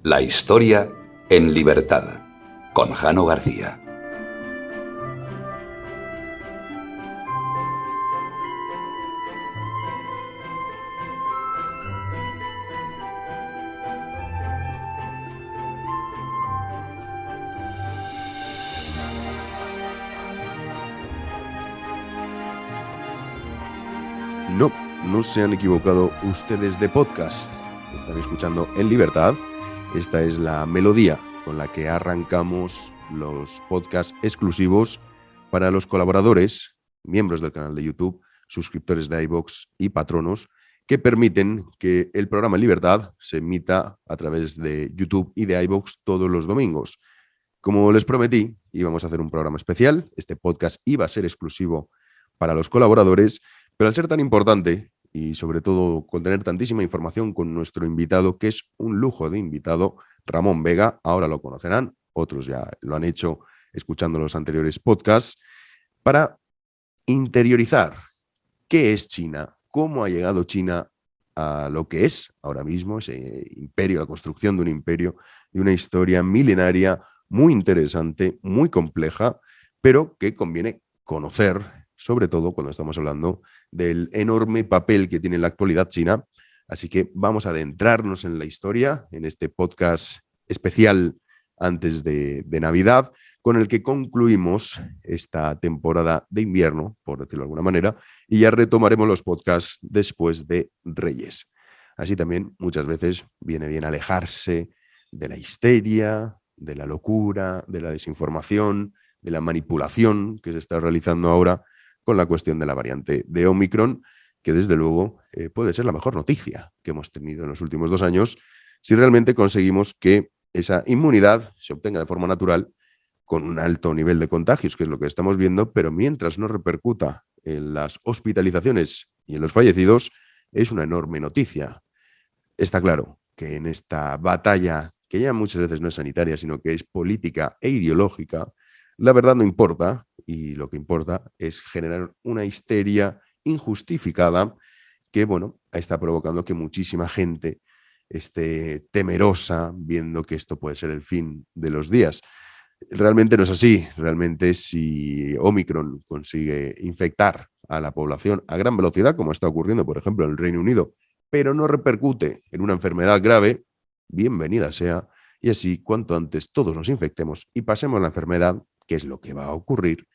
La historia en libertad, con Jano García. No se han equivocado ustedes de podcast. Están escuchando En Libertad. Esta es la melodía con la que arrancamos los podcasts exclusivos para los colaboradores, miembros del canal de YouTube, suscriptores de iVoox y patronos, que permiten que el programa En Libertad se emita a través de YouTube y de iVoox todos los domingos. Como les prometí, íbamos a hacer un programa especial. Este podcast iba a ser exclusivo para los colaboradores, pero al ser tan importante y sobre todo contener tantísima información con nuestro invitado, que es un lujo de invitado, Ramón Vega, ahora lo conocerán, otros ya lo han hecho escuchando los anteriores podcasts, para interiorizar qué es China, cómo ha llegado China a lo que es ahora mismo, ese imperio, la construcción de un imperio, de una historia milenaria muy interesante, muy compleja, pero que conviene conocer, sobre todo cuando estamos hablando del enorme papel que tiene en la actualidad China. Así que vamos a adentrarnos en la historia, en este podcast especial antes de Navidad, con el que concluimos esta temporada de invierno, por decirlo de alguna manera, y ya retomaremos los podcasts después de Reyes. Así también muchas veces viene bien alejarse de la histeria, de la locura, de la desinformación, de la manipulación que se está realizando ahora con la cuestión de la variante de Omicron, que desde luego puede ser la mejor noticia que hemos tenido en los últimos 2 años si realmente conseguimos que esa inmunidad se obtenga de forma natural con un alto nivel de contagios, que es lo que estamos viendo, pero mientras no repercuta en las hospitalizaciones y en los fallecidos, es una enorme noticia. Está claro que en esta batalla, que ya muchas veces no es sanitaria, sino que es política e ideológica, la verdad no importa, y lo que importa es generar una histeria injustificada que, bueno, está provocando que muchísima gente esté temerosa viendo que esto puede ser el fin de los días. Realmente no es así. Realmente si Omicron consigue infectar a la población a gran velocidad, como está ocurriendo, por ejemplo, en el Reino Unido, pero no repercute en una enfermedad grave, bienvenida sea, y así cuanto antes todos nos infectemos y pasemos la enfermedad, que es lo que va a ocurrir,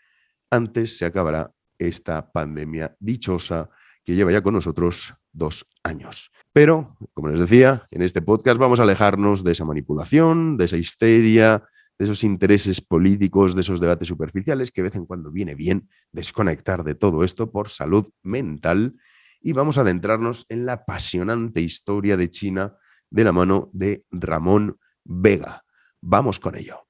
antes se acabará esta pandemia dichosa que lleva ya con nosotros 2 años. Pero, como les decía, en este podcast vamos a alejarnos de esa manipulación, de esa histeria, de esos intereses políticos, de esos debates superficiales, que de vez en cuando viene bien desconectar de todo esto por salud mental, y vamos a adentrarnos en la apasionante historia de China de la mano de Ramón Vega. Vamos con ello.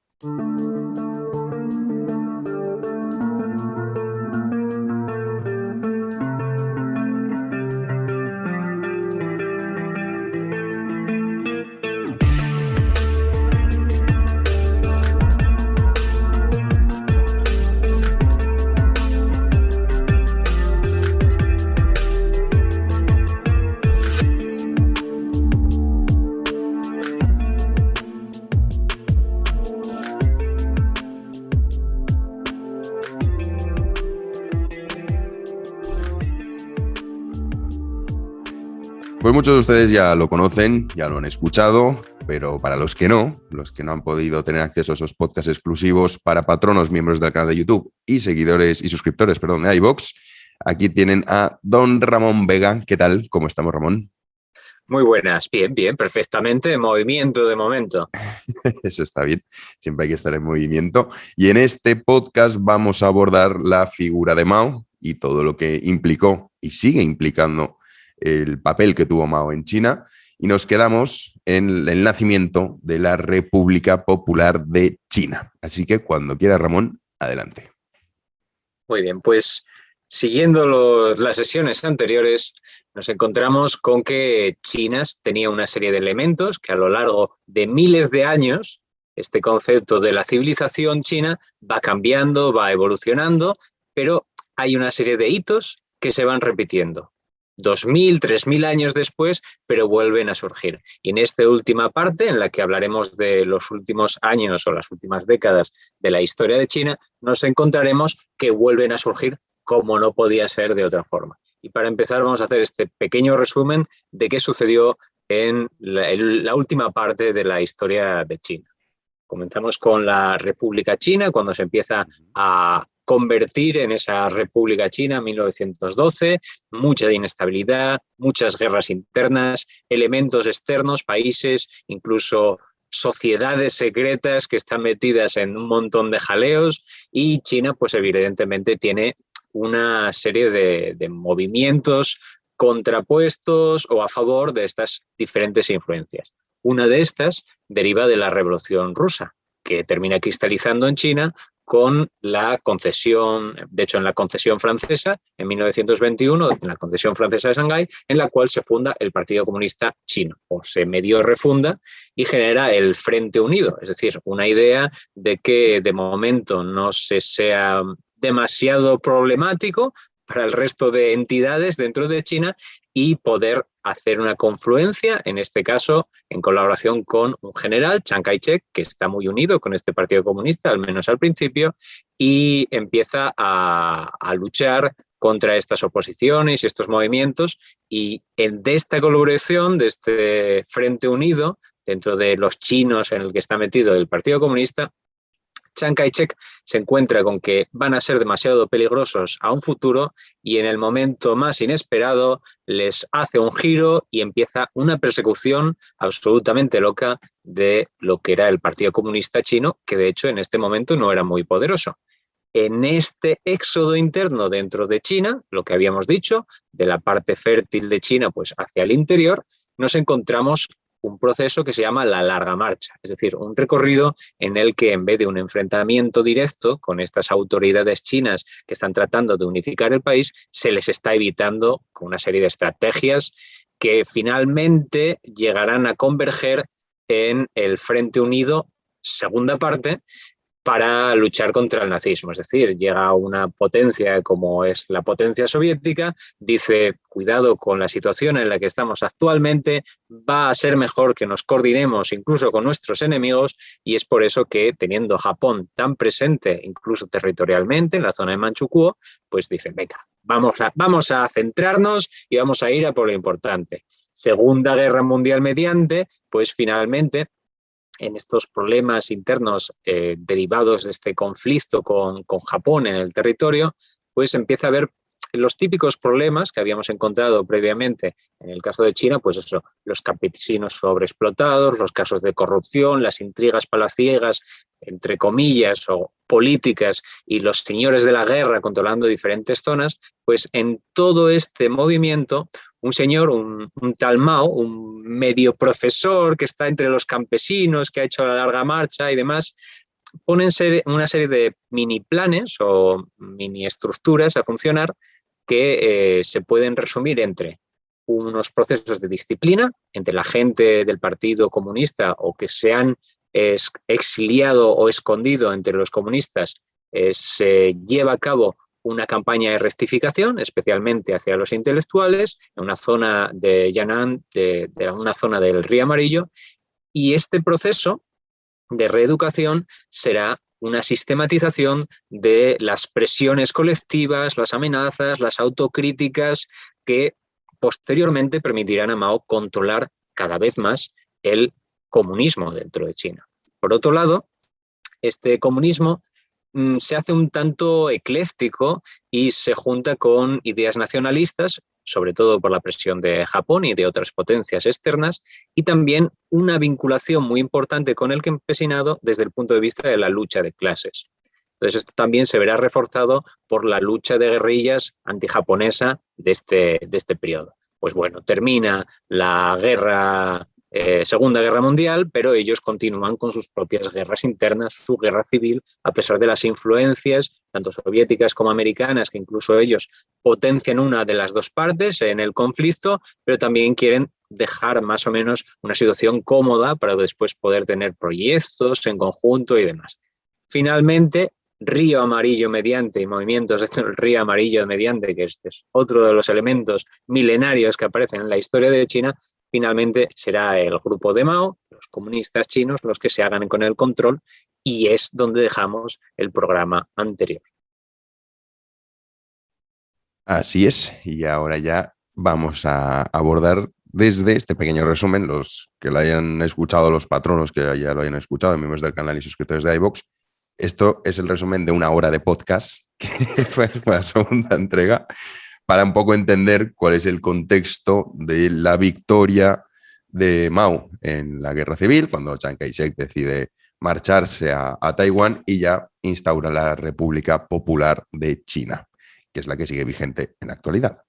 Pues muchos de ustedes ya lo conocen, ya lo han escuchado, pero para los que no han podido tener acceso a esos podcasts exclusivos para patronos, miembros del canal de YouTube y seguidores y suscriptores, de iVoox, aquí tienen a don Ramón Vega. ¿Qué tal? ¿Cómo estamos, Ramón? Muy buenas, bien, perfectamente en movimiento de momento. Eso está bien, siempre hay que estar en movimiento. Y en este podcast vamos a abordar la figura de Mao y todo lo que implicó y sigue implicando el papel que tuvo Mao en China, y nos quedamos en el nacimiento de la República Popular de China. Así que cuando quiera, Ramón, adelante. Muy bien, pues siguiendo las sesiones anteriores, nos encontramos con que China tenía una serie de elementos que a lo largo de miles de años, este concepto de la civilización china va cambiando, va evolucionando, pero hay una serie de hitos que se van repitiendo. 2000, 3000 años después, pero vuelven a surgir. Y en esta última parte, en la que hablaremos de los últimos años o las últimas décadas de la historia de China, nos encontraremos que vuelven a surgir como no podía ser de otra forma. Y para empezar vamos a hacer este pequeño resumen de qué sucedió en la última parte de la historia de China. Comenzamos con la República China, cuando se empieza a convertir en esa República China en 1912, mucha inestabilidad, muchas guerras internas, elementos externos, países, incluso sociedades secretas que están metidas en un montón de jaleos, y China pues evidentemente tiene una serie de movimientos contrapuestos o a favor de estas diferentes influencias. Una de estas deriva de la Revolución Rusa, que termina cristalizando en China con la concesión, de hecho en la concesión francesa, en 1921, en la concesión francesa de Shanghái, en la cual se funda el Partido Comunista Chino, o se medio refunda y genera el Frente Unido, es decir, una idea de que de momento no se sea demasiado problemático para el resto de entidades dentro de China y poder hacer una confluencia, en este caso en colaboración con un general, Chiang Kai-shek, que está muy unido con este Partido Comunista, al menos al principio, y empieza a luchar contra estas oposiciones y estos movimientos, y de esta colaboración, de este Frente Unido, dentro de los chinos en el que está metido el Partido Comunista, Chiang Kai-shek se encuentra con que van a ser demasiado peligrosos a un futuro y en el momento más inesperado les hace un giro y empieza una persecución absolutamente loca de lo que era el Partido Comunista Chino, que de hecho en este momento no era muy poderoso. En este éxodo interno dentro de China, lo que habíamos dicho, de la parte fértil de China pues hacia el interior, nos encontramos un proceso que se llama la larga marcha, es decir, un recorrido en el que en vez de un enfrentamiento directo con estas autoridades chinas que están tratando de unificar el país, se les está evitando con una serie de estrategias que finalmente llegarán a converger en el Frente Unido, segunda parte, para luchar contra el nazismo. Es decir, llega una potencia como es la potencia soviética, dice, cuidado con la situación en la que estamos actualmente, va a ser mejor que nos coordinemos incluso con nuestros enemigos, y es por eso que, teniendo Japón tan presente, incluso territorialmente, en la zona de Manchukuo, pues dicen, venga, vamos a centrarnos y vamos a ir a por lo importante. Segunda Guerra Mundial mediante, pues finalmente, en estos problemas internos derivados de este conflicto con Japón en el territorio, pues empieza a haber los típicos problemas que habíamos encontrado previamente en el caso de China, pues eso, los campesinos sobreexplotados, los casos de corrupción, las intrigas palaciegas, entre comillas, o políticas, y los señores de la guerra controlando diferentes zonas, pues en todo este movimiento un señor, un tal Mao, un medio profesor que está entre los campesinos, que ha hecho la larga marcha y demás, pone una serie de mini planes o mini estructuras a funcionar que se pueden resumir entre unos procesos de disciplina entre la gente del Partido Comunista o que se han exiliado o escondido entre los comunistas. Se lleva a cabo una campaña de rectificación, especialmente hacia los intelectuales, en una zona de Yan'an, de una zona del Río Amarillo, y este proceso de reeducación será una sistematización de las presiones colectivas, las amenazas, las autocríticas que posteriormente permitirán a Mao controlar cada vez más el comunismo dentro de China. Por otro lado, este comunismo se hace un tanto ecléctico y se junta con ideas nacionalistas, sobre todo por la presión de Japón y de otras potencias externas, y también una vinculación muy importante con el campesinado desde el punto de vista de la lucha de clases. Entonces esto también se verá reforzado por la lucha de guerrillas antijaponesa de este periodo. Pues bueno, termina la Segunda Guerra Mundial, pero ellos continúan con sus propias guerras internas, su guerra civil, a pesar de las influencias, tanto soviéticas como americanas, que incluso ellos potencian una de las dos partes en el conflicto, pero también quieren dejar más o menos una situación cómoda para después poder tener proyectos en conjunto y demás. Finalmente, río amarillo mediante y movimientos del río amarillo mediante, que este es otro de los elementos milenarios que aparecen en la historia de China, finalmente será el grupo de Mao, los comunistas chinos, los que se hagan con el control, y es donde dejamos el programa anterior. Así es, y ahora ya vamos a abordar desde este pequeño resumen, los que lo hayan escuchado, los patronos que ya lo hayan escuchado, miembros del canal y suscriptores de iVoox. Esto es el resumen de 1 hora de podcast, que fue la segunda entrega, para un poco entender cuál es el contexto de la victoria de Mao en la guerra civil, cuando Chiang Kai-shek decide marcharse a Taiwán y ya instaura la República Popular de China, que es la que sigue vigente en la actualidad.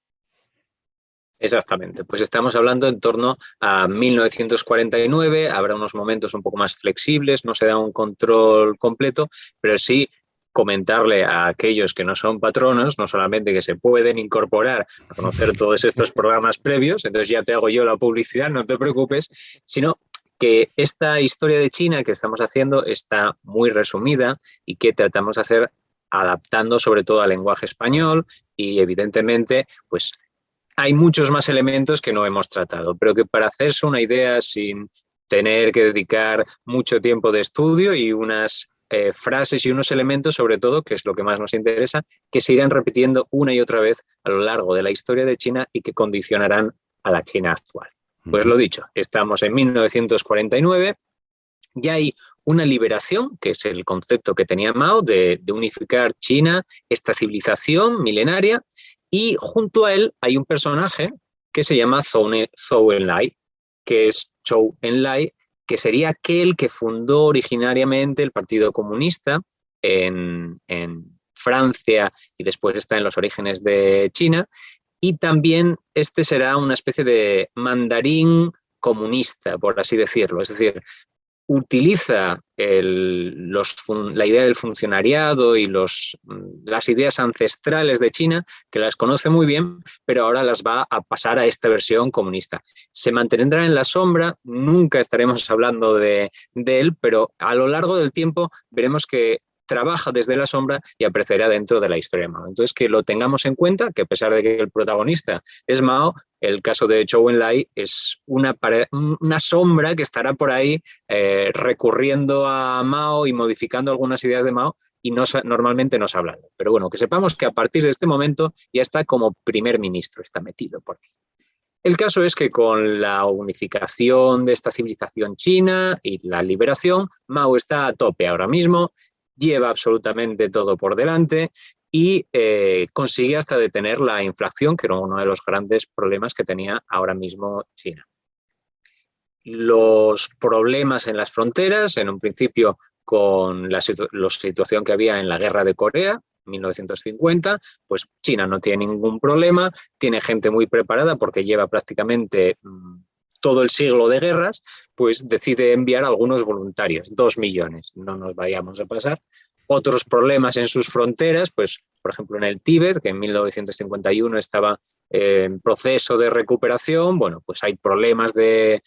Exactamente, pues estamos hablando en torno a 1949, habrá unos momentos un poco más flexibles, no se da un control completo, pero sí comentarle a aquellos que no son patronos, no solamente que se pueden incorporar a conocer todos estos programas previos, entonces ya te hago yo la publicidad, no te preocupes, sino que esta historia de China que estamos haciendo está muy resumida y que tratamos de hacer adaptando sobre todo al lenguaje español y evidentemente pues hay muchos más elementos que no hemos tratado, pero que para hacerse una idea sin tener que dedicar mucho tiempo de estudio y unas frases y unos elementos, sobre todo, que es lo que más nos interesa, que se irán repitiendo una y otra vez a lo largo de la historia de China y que condicionarán a la China actual. Pues lo dicho, estamos en 1949, ya hay una liberación, que es el concepto que tenía Mao de unificar China, esta civilización milenaria, y junto a él hay un personaje que se llama Zhou Enlai, que es Zhou Enlai, que sería aquel que fundó originariamente el Partido Comunista en Francia y después está en los orígenes de China, y también este será una especie de mandarín comunista, por así decirlo, es decir, utiliza la idea del funcionariado y las ideas ancestrales de China, que las conoce muy bien, pero ahora las va a pasar a esta versión comunista. Se mantendrá en la sombra, nunca estaremos hablando de él, pero a lo largo del tiempo veremos que trabaja desde la sombra y aparecerá dentro de la historia de Mao. Entonces, que lo tengamos en cuenta, que a pesar de que el protagonista es Mao, el caso de Zhou Enlai es una sombra que estará por ahí recurriendo a Mao y modificando algunas ideas de Mao y normalmente no se habla. Pero bueno, que sepamos que a partir de este momento ya está como primer ministro, está metido por ahí. El caso es que con la unificación de esta civilización china y la liberación, Mao está a tope ahora mismo, lleva absolutamente todo por delante y consigue hasta detener la inflación, que era uno de los grandes problemas que tenía ahora mismo China. Los problemas en las fronteras, en un principio con la situación que había en la guerra de Corea, 1950, pues China no tiene ningún problema, tiene gente muy preparada porque lleva prácticamente todo el siglo de guerras, pues decide enviar a algunos voluntarios, 2 millones, no nos vayamos a pasar. Otros problemas en sus fronteras, pues por ejemplo en el Tíbet, que en 1951 estaba en proceso de recuperación, bueno, pues hay problemas de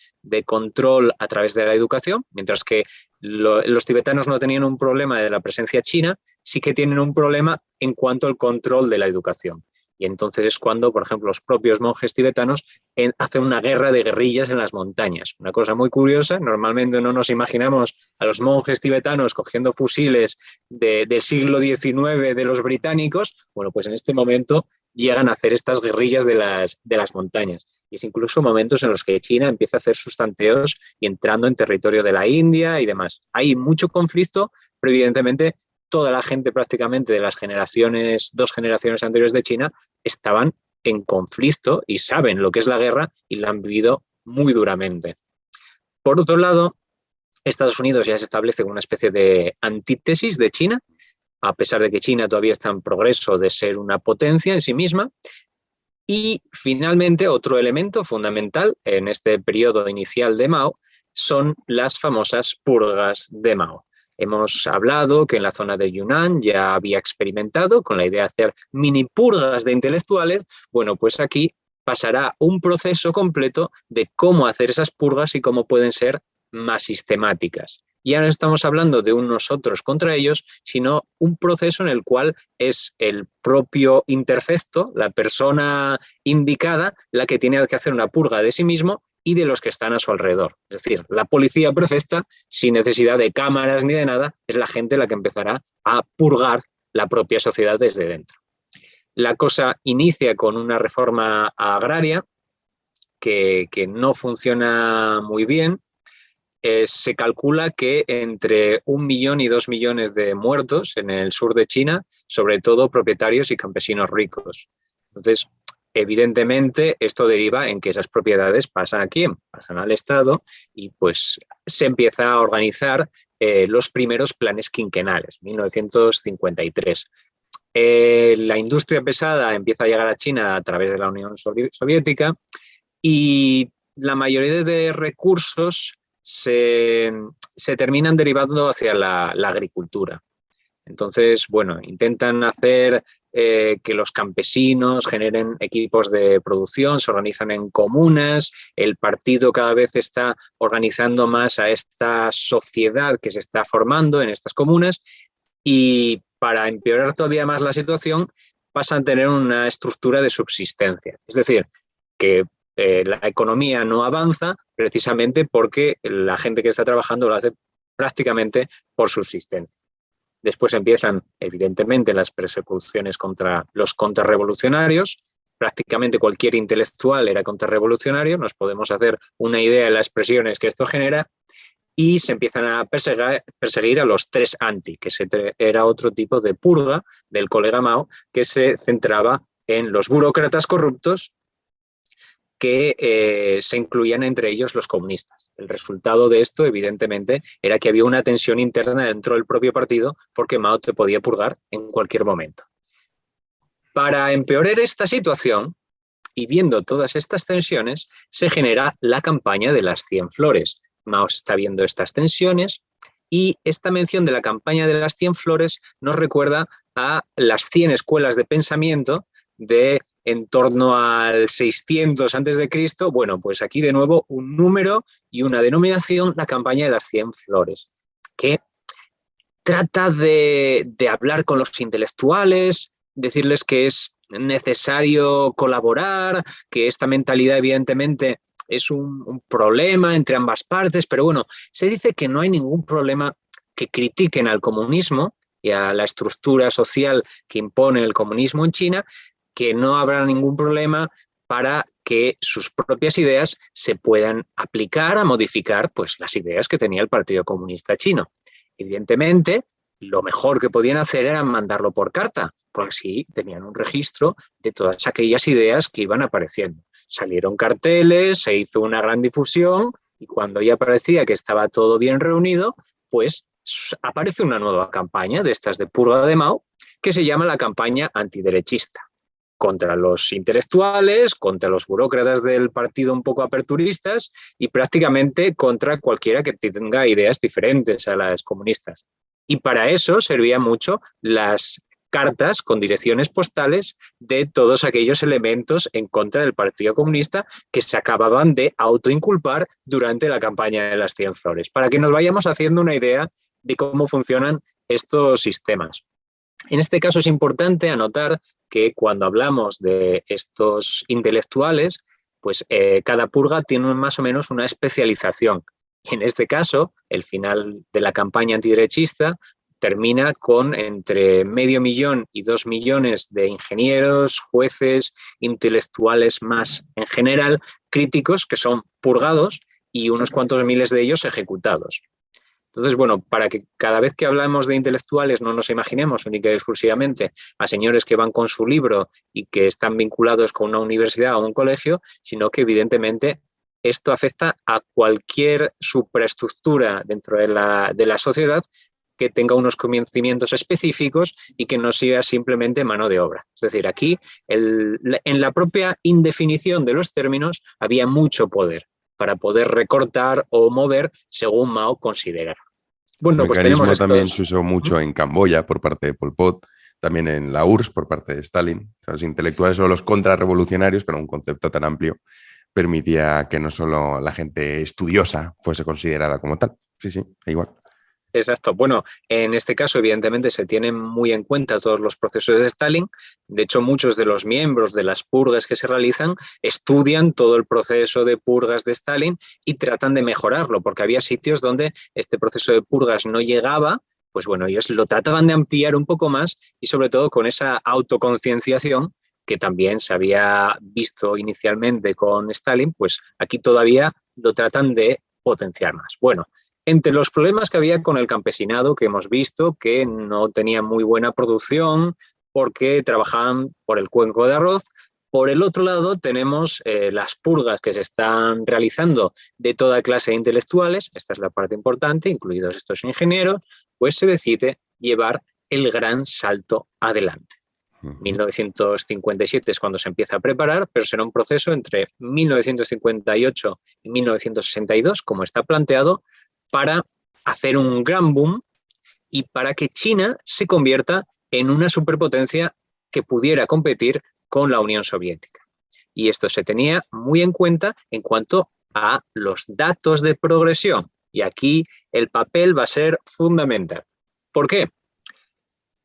control a través de la educación, mientras que los tibetanos no tenían un problema de la presencia china, sí que tienen un problema en cuanto al control de la educación. Y entonces es cuando, por ejemplo, los propios monjes tibetanos hacen una guerra de guerrillas en las montañas. Una cosa muy curiosa, normalmente no nos imaginamos a los monjes tibetanos cogiendo fusiles del siglo XIX de los británicos. Bueno, pues en este momento llegan a hacer estas guerrillas de las montañas. Y es incluso momentos en los que China empieza a hacer sus tanteos y entrando en territorio de la India y demás. Hay mucho conflicto, pero evidentemente toda la gente prácticamente de las 2 generaciones anteriores de China estaban en conflicto y saben lo que es la guerra y la han vivido muy duramente. Por otro lado, Estados Unidos ya se establece como una especie de antítesis de China, a pesar de que China todavía está en progreso de ser una potencia en sí misma. Y finalmente, otro elemento fundamental en este periodo inicial de Mao son las famosas purgas de Mao. Hemos hablado que en la zona de Yunnan ya había experimentado con la idea de hacer mini purgas de intelectuales. Bueno, pues aquí pasará un proceso completo de cómo hacer esas purgas y cómo pueden ser más sistemáticas. ya no estamos hablando de un nosotros contra ellos, sino un proceso en el cual es el propio interfecto, la persona indicada, la que tiene que hacer una purga de sí mismo y de los que están a su alrededor. Es decir, la policía perfecta, sin necesidad de cámaras ni de nada, es la gente la que empezará a purgar la propia sociedad desde dentro. La cosa inicia con una reforma agraria que no funciona muy bien. Se calcula que entre 1 millón y 2 millones de muertos en el sur de China, sobre todo propietarios y campesinos ricos. Entonces, evidentemente, esto deriva en que esas propiedades pasan a quién, pasan al Estado y pues se empieza a organizar los primeros planes quinquenales, 1953. La industria pesada empieza a llegar a China a través de la Unión Soviética y la mayoría de recursos se terminan derivando hacia la agricultura. Entonces, bueno, intentan hacer que los campesinos generen equipos de producción, se organizan en comunas, el partido cada vez está organizando más a esta sociedad que se está formando en estas comunas y para empeorar todavía más la situación pasan a tener una estructura de subsistencia. Es decir, que la economía no avanza precisamente porque la gente que está trabajando lo hace prácticamente por subsistencia. Después empiezan, evidentemente, las persecuciones contra los contrarrevolucionarios. Prácticamente cualquier intelectual era contrarrevolucionario. Nos podemos hacer una idea de las presiones que esto genera. Y se empiezan a perseguir a los 3 anti, que era otro tipo de purga del colega Mao, que se centraba en los burócratas corruptos que se incluían entre ellos los comunistas. El resultado de esto, evidentemente, era que había una tensión interna dentro del propio partido porque Mao te podía purgar en cualquier momento. Para empeorar esta situación, y viendo todas estas tensiones, se genera la campaña de las 100 flores. Mao está viendo estas tensiones y esta mención de la campaña de las 100 flores nos recuerda a las 100 escuelas de pensamiento de en torno al 600 a.C., bueno, pues aquí de nuevo un número y una denominación, la campaña de las 100 flores, que trata de hablar con los intelectuales, decirles que es necesario colaborar, que esta mentalidad evidentemente es un problema entre ambas partes, pero bueno, se dice que no hay ningún problema que critiquen al comunismo y a la estructura social que impone el comunismo en China, que no habrá ningún problema para que sus propias ideas se puedan aplicar a modificar pues, las ideas que tenía el Partido Comunista Chino. Evidentemente, lo mejor que podían hacer era mandarlo por carta, porque así tenían un registro de todas aquellas ideas que iban apareciendo. Salieron carteles, se hizo una gran difusión y cuando ya parecía que estaba todo bien reunido, pues aparece una nueva campaña de estas de purga de Mao que se llama la campaña antiderechista. Contra los intelectuales, contra los burócratas del partido un poco aperturistas y prácticamente contra cualquiera que tenga ideas diferentes a las comunistas. Y para eso servían mucho las cartas con direcciones postales de todos aquellos elementos en contra del Partido Comunista que se acababan de autoinculpar durante la campaña de las 100 flores, para que nos vayamos haciendo una idea de cómo funcionan estos sistemas. En este caso es importante anotar que cuando hablamos de estos intelectuales, pues cada purga tiene más o menos una especialización. En este caso, el final de la campaña antiderechista termina con entre 500.000 y 2 millones de ingenieros, jueces, intelectuales más en general, críticos que son purgados y unos cuantos miles de ellos ejecutados. Entonces, bueno, para que cada vez que hablamos de intelectuales no nos imaginemos única y exclusivamente a señores que van con su libro y que están vinculados con una universidad o un colegio, sino que evidentemente esto afecta a cualquier superestructura dentro de la sociedad que tenga unos conocimientos específicos y que no sea simplemente mano de obra. Es decir, aquí en la propia indefinición de los términos había mucho poder para poder recortar o mover según Mao considerara. Bueno, el pues mecanismo tenemos también se usó mucho en Camboya por parte de Pol Pot, también en la URSS por parte de Stalin. O sea, los intelectuales o los contrarrevolucionarios, pero un concepto tan amplio, permitía que no solo la gente estudiosa fuese considerada como tal. Sí, igual. Exacto. Bueno, en este caso, evidentemente, se tienen muy en cuenta todos los procesos de Stalin. De hecho, muchos de los miembros de las purgas que se realizan estudian todo el proceso de purgas de Stalin y tratan de mejorarlo, porque había sitios donde este proceso de purgas no llegaba. Pues bueno, ellos lo trataban de ampliar un poco más y sobre todo con esa autoconcienciación que también se había visto inicialmente con Stalin, pues aquí todavía lo tratan de potenciar más. Bueno, entre los problemas que había con el campesinado, que hemos visto que no tenía muy buena producción porque trabajaban por el cuenco de arroz. Por el otro lado, tenemos las purgas que se están realizando de toda clase de intelectuales, esta es la parte importante, incluidos estos ingenieros, pues se decide llevar el gran salto adelante. 1957 es cuando se empieza a preparar, pero será un proceso entre 1958 y 1962, como está planteado, para hacer un gran boom y para que China se convierta en una superpotencia que pudiera competir con la Unión Soviética. Y esto se tenía muy en cuenta en cuanto a los datos de progresión. Y aquí el papel va a ser fundamental. ¿Por qué?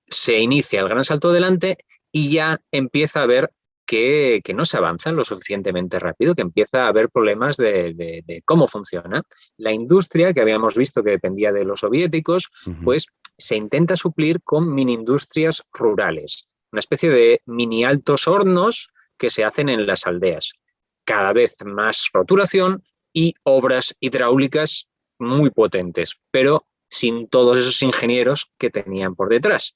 Se inicia el gran salto adelante y ya empieza a ver que no se avanza lo suficientemente rápido, que empieza a haber problemas de cómo funciona. La industria, que habíamos visto que dependía de los soviéticos, pues se intenta suplir con mini industrias rurales, una especie de mini altos hornos que se hacen en las aldeas. Cada vez más roturación y obras hidráulicas muy potentes, pero sin todos esos ingenieros que tenían por detrás.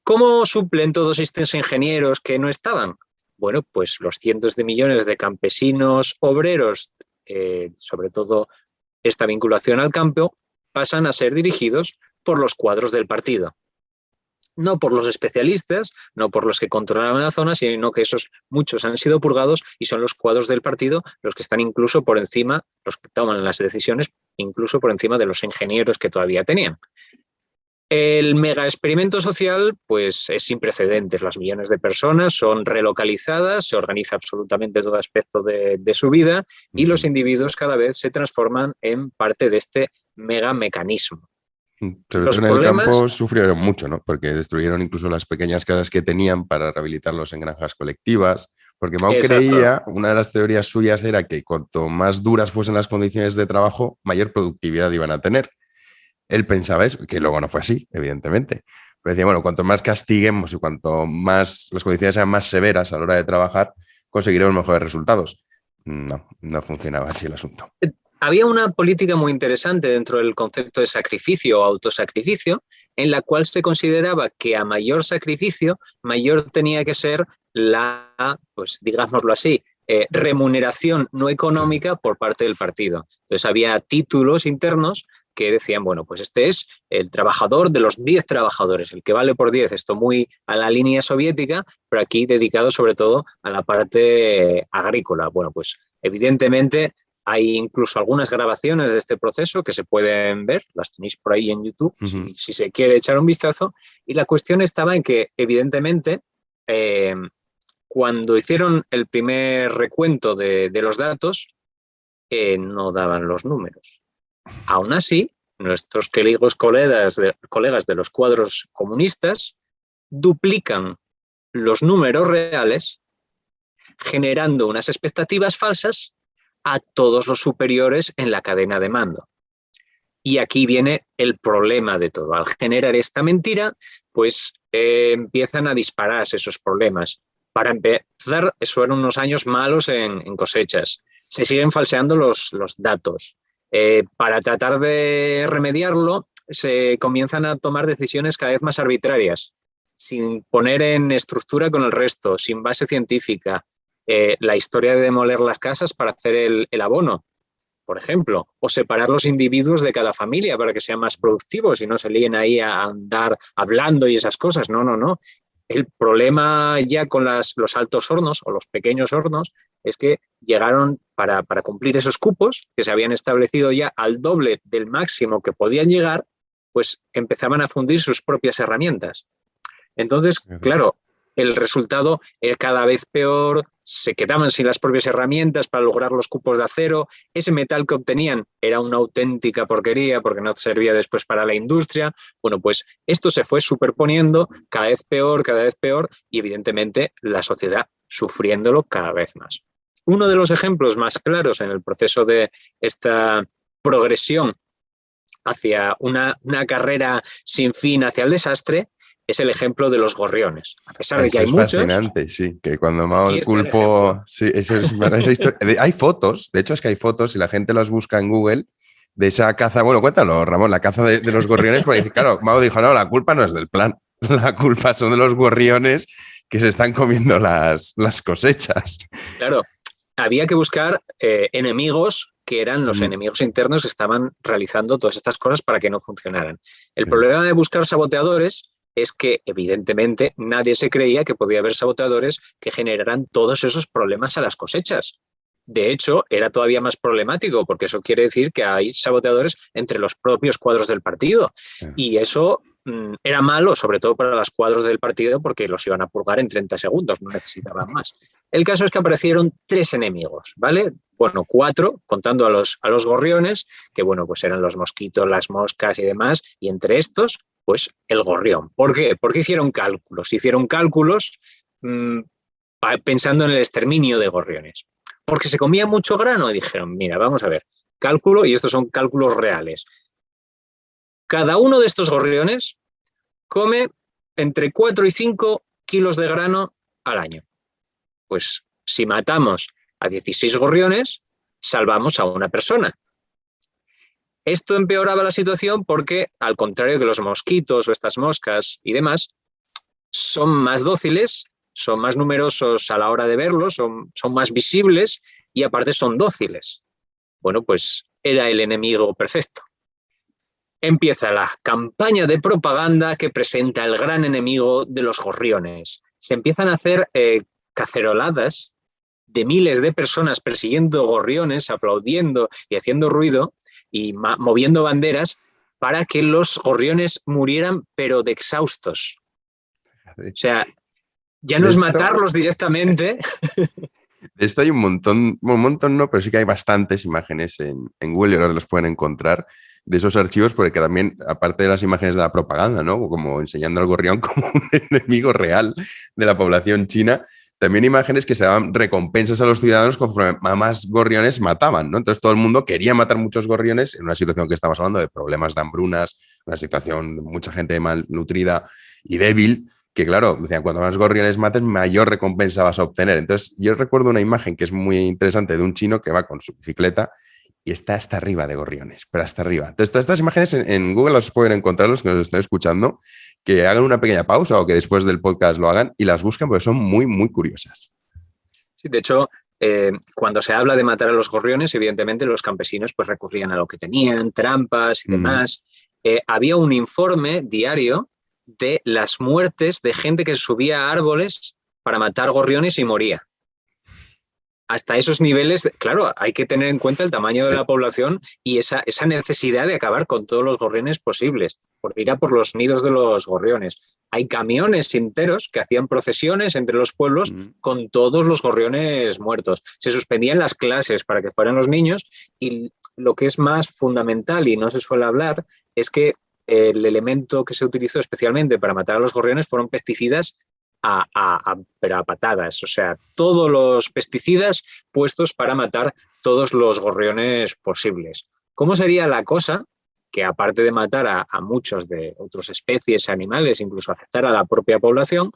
¿Cómo suplen todos estos ingenieros que no estaban? Bueno, pues los cientos de millones de campesinos obreros, sobre todo esta vinculación al campo, pasan a ser dirigidos por los cuadros del partido. No por los especialistas, no por los que controlaban la zona, sino que esos muchos han sido purgados y son los cuadros del partido los que están incluso por encima, los que toman las decisiones, incluso por encima de los ingenieros que todavía tenían. El mega experimento social pues es sin precedentes. Las millones de personas son relocalizadas, se organiza absolutamente todo aspecto de su vida y los individuos cada vez se transforman en parte de este mega mecanismo. Sobre todo en el campo sufrieron mucho, ¿no? Porque destruyeron incluso las pequeñas casas que tenían para rehabilitarlos en granjas colectivas. Porque Mao creía, una de las teorías suyas era que cuanto más duras fuesen las condiciones de trabajo, mayor productividad iban a tener. Él pensaba eso, que luego no fue así, evidentemente. Pero decía, bueno, cuanto más castiguemos y cuanto más las condiciones sean más severas a la hora de trabajar, conseguiremos mejores resultados. No funcionaba así el asunto. Había una política muy interesante dentro del concepto de sacrificio o autosacrificio, en la cual se consideraba que a mayor sacrificio, mayor tenía que ser la, pues digámoslo así, remuneración no económica por parte del partido. Entonces había títulos internos que decían, bueno, pues este es el trabajador de los 10 trabajadores, el que vale por 10, esto muy a la línea soviética, pero aquí dedicado sobre todo a la parte agrícola. Bueno, pues evidentemente hay incluso algunas grabaciones de este proceso que se pueden ver, las tenéis por ahí en YouTube, si se quiere echar un vistazo, y la cuestión estaba en que evidentemente cuando hicieron el primer recuento de los datos, no daban los números. Aún así, nuestros queridos colegas de los cuadros comunistas duplican los números reales, generando unas expectativas falsas a todos los superiores en la cadena de mando. Y aquí viene el problema de todo. Al generar esta mentira, pues empiezan a dispararse esos problemas. Para empezar, fueron unos años malos en cosechas. Se siguen falseando los datos. Para tratar de remediarlo, se comienzan a tomar decisiones cada vez más arbitrarias, sin poner en estructura con el resto, sin base científica. La historia de demoler las casas para hacer el abono, por ejemplo, o separar los individuos de cada familia para que sean más productivos y no se líen ahí a andar hablando y esas cosas. No. El problema ya con los altos hornos o los pequeños hornos es que llegaron para cumplir esos cupos que se habían establecido ya al doble del máximo que podían llegar, pues empezaban a fundir sus propias herramientas. Entonces, claro, el resultado era cada vez peor, se quedaban sin las propias herramientas para lograr los cupos de acero, ese metal que obtenían era una auténtica porquería porque no servía después para la industria. Bueno, pues esto se fue superponiendo cada vez peor y evidentemente la sociedad sufriéndolo cada vez más. Uno de los ejemplos más claros en el proceso de esta progresión hacia una carrera sin fin, hacia el desastre, es el ejemplo de los gorriones. A pesar de que hay muchos... Eso es fascinante, sí, que cuando Mao aquí está el culpó... ejemplo. Sí, esa historia. Hay fotos, de hecho es que hay fotos, y la gente las busca en Google, de esa caza. Bueno, cuéntalo, Ramón, la caza de los gorriones, porque claro, Mao dijo, no, la culpa no es del plan, la culpa son de los gorriones que se están comiendo las cosechas. Claro, había que buscar enemigos que eran los Mm. enemigos internos que estaban realizando todas estas cosas para que no funcionaran. El Sí. problema de buscar saboteadores es que, evidentemente, nadie se creía que podía haber saboteadores que generaran todos esos problemas a las cosechas. De hecho, era todavía más problemático, porque eso quiere decir que hay saboteadores entre los propios cuadros del partido. Sí. Y eso era malo, sobre todo para los cuadros del partido, porque los iban a purgar en 30 segundos, no necesitaban más. El caso es que aparecieron 3 enemigos, ¿vale? Bueno, 4, contando a los gorriones, que bueno, pues eran los mosquitos, las moscas y demás, y entre estos, pues el gorrión. ¿Por qué? Porque hicieron cálculos pensando en el exterminio de gorriones. Porque se comía mucho grano y dijeron, mira, vamos a ver, cálculo, y estos son cálculos reales. Cada uno de estos gorriones come entre 4 y 5 kilos de grano al año. Pues si matamos a 16 gorriones, salvamos a una persona. Esto empeoraba la situación porque, al contrario que los mosquitos o estas moscas y demás, son más dóciles, son más numerosos a la hora de verlos, son más visibles y aparte son dóciles. Bueno, pues era el enemigo perfecto. Empieza la campaña de propaganda que presenta el gran enemigo de los gorriones. Se empiezan a hacer caceroladas de miles de personas persiguiendo gorriones, aplaudiendo y haciendo ruido y moviendo banderas para que los gorriones murieran, pero de exhaustos. O sea, ya no es matarlos directamente. De esto hay un montón no, pero sí que hay bastantes imágenes en Google y ahora los pueden encontrar de esos archivos, porque también, aparte de las imágenes de la propaganda, ¿no? Como enseñando al gorrión como un enemigo real de la población china, también imágenes que se daban recompensas a los ciudadanos conforme más gorriones mataban, ¿no? Entonces todo el mundo quería matar muchos gorriones en una situación que estamos hablando de problemas de hambrunas, una situación de mucha gente malnutrida y débil, que claro, decían, cuando más gorriones mates, mayor recompensa vas a obtener. Entonces yo recuerdo una imagen que es muy interesante de un chino que va con su bicicleta y está hasta arriba de gorriones, pero hasta arriba. Entonces estas imágenes en Google las pueden encontrar los que nos estén escuchando, que hagan una pequeña pausa o que después del podcast lo hagan y las busquen porque son muy, muy curiosas. Sí, de hecho, cuando se habla de matar a los gorriones, evidentemente los campesinos pues recurrían a lo que tenían, trampas y demás. Había un informe diario de las muertes de gente que subía a árboles para matar gorriones y moría. Hasta esos niveles, claro, hay que tener en cuenta el tamaño de la población y esa necesidad de acabar con todos los gorriones posibles, por ir a por los nidos de los gorriones. Hay camiones enteros que hacían procesiones entre los pueblos con todos los gorriones muertos. Se suspendían las clases para que fueran los niños y lo que es más fundamental y no se suele hablar es que el elemento que se utilizó especialmente para matar a los gorriones fueron pesticidas pero a patadas, o sea, todos los pesticidas puestos para matar todos los gorriones posibles. ¿Cómo sería la cosa que, aparte de matar a muchos de otras especies, animales, incluso afectar a la propia población,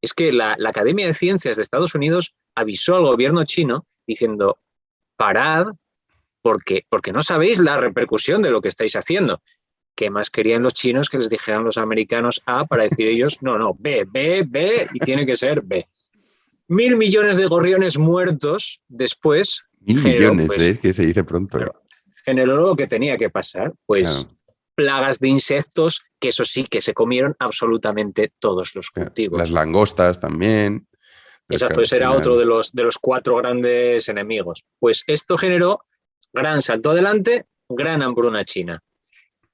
es que la Academia de Ciencias de Estados Unidos avisó al gobierno chino diciendo, parad, porque no sabéis la repercusión de lo que estáis haciendo? ¿Qué más querían los chinos que les dijeran los americanos A para decir ellos, no, B, y tiene que ser B? 1.000 millones de gorriones muertos después. 1.000 millones, pues, que se dice pronto. Claro, generó lo que tenía que pasar, pues claro. Plagas de insectos, que eso sí, que se comieron absolutamente todos los cultivos. Las langostas también. Exacto, ese era otro de los 4 grandes enemigos. Pues esto generó gran salto adelante, gran hambruna china.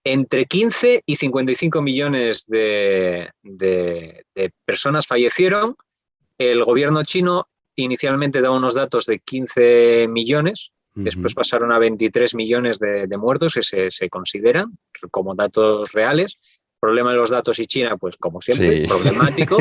Entre 15 y 55 millones de personas fallecieron. El gobierno chino inicialmente daba unos datos de 15 millones, después pasaron a 23 millones de muertos que se consideran como datos reales. Problema de los datos y China, pues como siempre, Sí. problemático.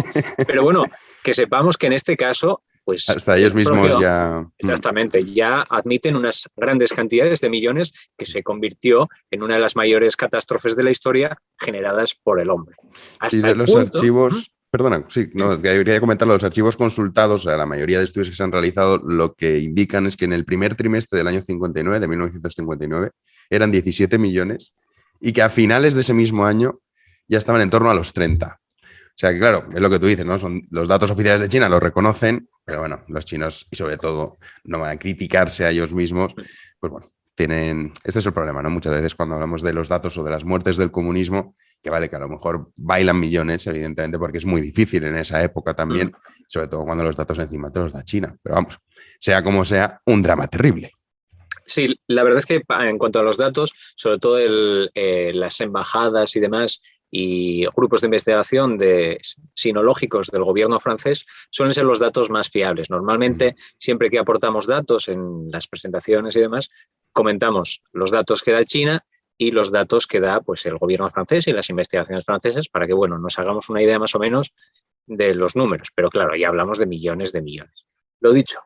Pero bueno, que sepamos que en este caso, pues Hasta ellos mismos ya... Exactamente, ya admiten unas grandes cantidades de millones que se convirtió en una de las mayores catástrofes de la historia generadas por el hombre. Sí, Hasta de el los punto, archivos... Perdona, sí, no, quería comentar los archivos consultados, o sea, la mayoría de estudios que se han realizado lo que indican es que en el primer trimestre del año 59, de 1959, eran 17 millones y que a finales de ese mismo año ya estaban en torno a los 30. O sea, que claro, es lo que tú dices, ¿no? Son los datos oficiales de China, lo reconocen, pero bueno, los chinos, y sobre todo, no van a criticarse a ellos mismos, pues bueno, este es el problema, ¿no? Muchas veces cuando hablamos de los datos o de las muertes del comunismo, que vale, que a lo mejor bailan millones, evidentemente, porque es muy difícil en esa época también, sobre todo cuando los datos encima te los da China. Pero vamos, sea como sea, un drama terrible. Sí, la verdad es que en cuanto a los datos, sobre todo las embajadas y demás, y grupos de investigación sinológicos del gobierno francés suelen ser los datos más fiables. Normalmente, siempre que aportamos datos en las presentaciones y demás, comentamos los datos que da China y los datos que da pues, el gobierno francés y las investigaciones francesas para que bueno, nos hagamos una idea más o menos de los números. Pero claro, ya hablamos de millones de millones. Lo dicho,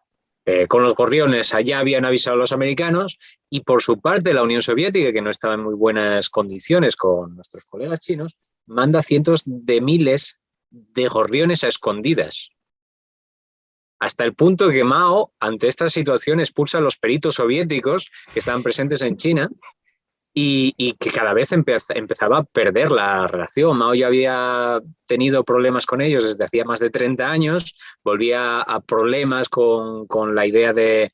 con los gorriones allá habían avisado a los americanos y por su parte la Unión Soviética, que no estaba en muy buenas condiciones con nuestros colegas chinos, manda cientos de miles de gorriones a escondidas. Hasta el punto que Mao, ante esta situación, expulsa a los peritos soviéticos que estaban presentes en China y que cada vez empezaba a perder la relación. Mao ya había tenido problemas con ellos desde hacía más de 30 años, volvía a problemas con la idea de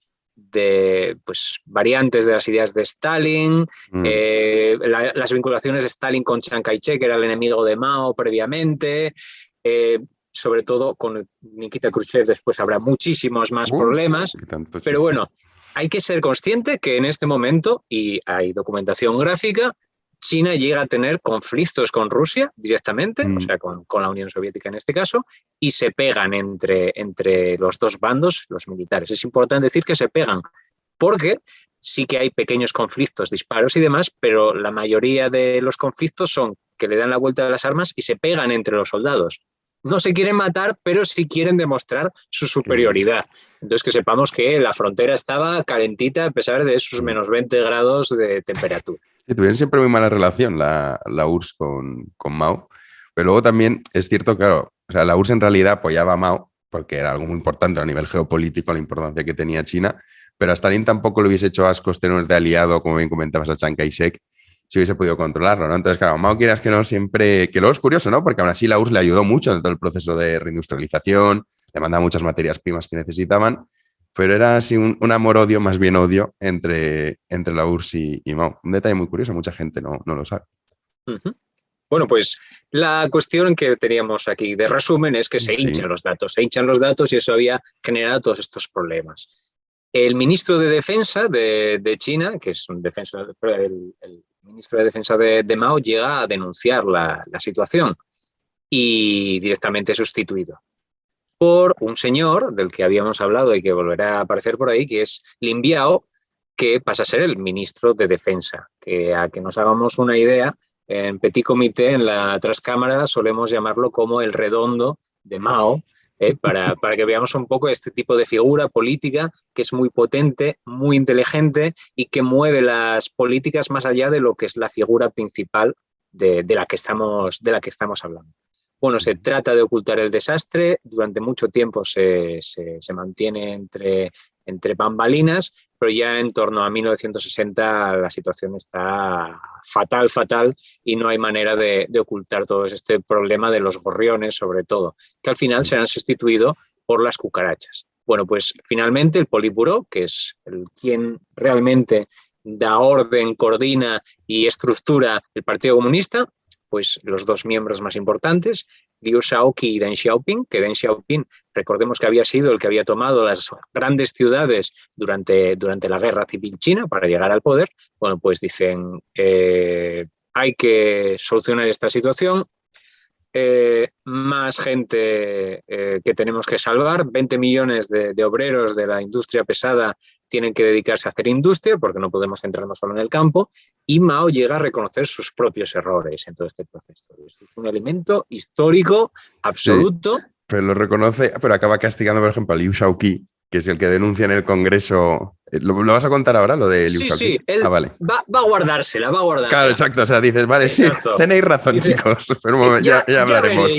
pues, variantes de las ideas de Stalin, las vinculaciones de Stalin con Chiang Kai-shek, que era el enemigo de Mao previamente, sobre todo con Nikita Khrushchev después habrá muchísimos más problemas, pero bueno, hay que ser consciente que en este momento, y hay documentación gráfica, China llega a tener conflictos con Rusia directamente, o sea, con la Unión Soviética en este caso, y se pegan entre los dos bandos, los militares. Es importante decir que se pegan, porque sí que hay pequeños conflictos, disparos y demás, pero la mayoría de los conflictos son que le dan la vuelta a las armas y se pegan entre los soldados. No se quieren matar, pero sí quieren demostrar su superioridad. Entonces, que sepamos que la frontera estaba calentita a pesar de sus menos 20 grados de temperatura. Sí, tuvieron siempre muy mala relación la URSS con Mao, pero luego también es cierto, claro, o sea, la URSS en realidad apoyaba a Mao porque era algo muy importante a nivel geopolítico, la importancia que tenía China, pero a Stalin tampoco le hubiese hecho ascos tener de aliado, como bien comentabas, a Chiang Kai-shek, si hubiese podido controlarlo, ¿no? Entonces, claro, Mao, quieras que no, siempre... Que luego es curioso, ¿no? Porque aún así la URSS le ayudó mucho en todo el proceso de reindustrialización, le mandaba muchas materias primas que necesitaban, pero era así un amor-odio, más bien odio, entre la URSS y Mao. Un detalle muy curioso, mucha gente no lo sabe. Bueno, pues la cuestión que teníamos aquí de resumen es que se hinchan los datos y eso había generado todos estos problemas. El ministro de Defensa de China, que es el ministro de Defensa de Mao, llega a denunciar la situación y directamente sustituido por un señor del que habíamos hablado y que volverá a aparecer por ahí, que es Lin Biao, que pasa a ser el ministro de Defensa. Que a que nos hagamos una idea, en Petit Comité, en la trascámara, solemos llamarlo como el redondo de Mao, para que veamos un poco este tipo de figura política que es muy potente, muy inteligente y que mueve las políticas más allá de lo que es la figura principal de la que estamos hablando. Bueno, se trata de ocultar el desastre, durante mucho tiempo se mantiene entre bambalinas, pero ya en torno a 1960 la situación está fatal y no hay manera de ocultar todo este problema de los gorriones, sobre todo, que al final serán sustituidos por las cucarachas. Bueno, pues finalmente el Politburó, que es quien realmente da orden, coordina y estructura el Partido Comunista, pues los dos miembros más importantes, Liu Shaoqi y Deng Xiaoping, que Deng Xiaoping, recordemos que había sido el que había tomado las grandes ciudades durante la guerra civil china para llegar al poder. Bueno, pues dicen, hay que solucionar esta situación, más gente que tenemos que salvar. 20 millones de obreros de la industria pesada tienen que dedicarse a hacer industria porque no podemos centrarnos solo en el campo, y Mao llega a reconocer sus propios errores en todo este proceso. Esto es un elemento histórico absoluto. Sí, pero lo reconoce, pero acaba castigando, por ejemplo, a Liu Shaoqi, que es el que denuncia en el Congreso. ¿Lo vas a contar ahora, lo de Liu Shaoqi? Sí, él vale. va a guardársela, va a guardársela. Claro, exacto, o sea, dices, vale, Exacto. Sí, tenéis razón, Dice, chicos, pero sí, ya hablaremos.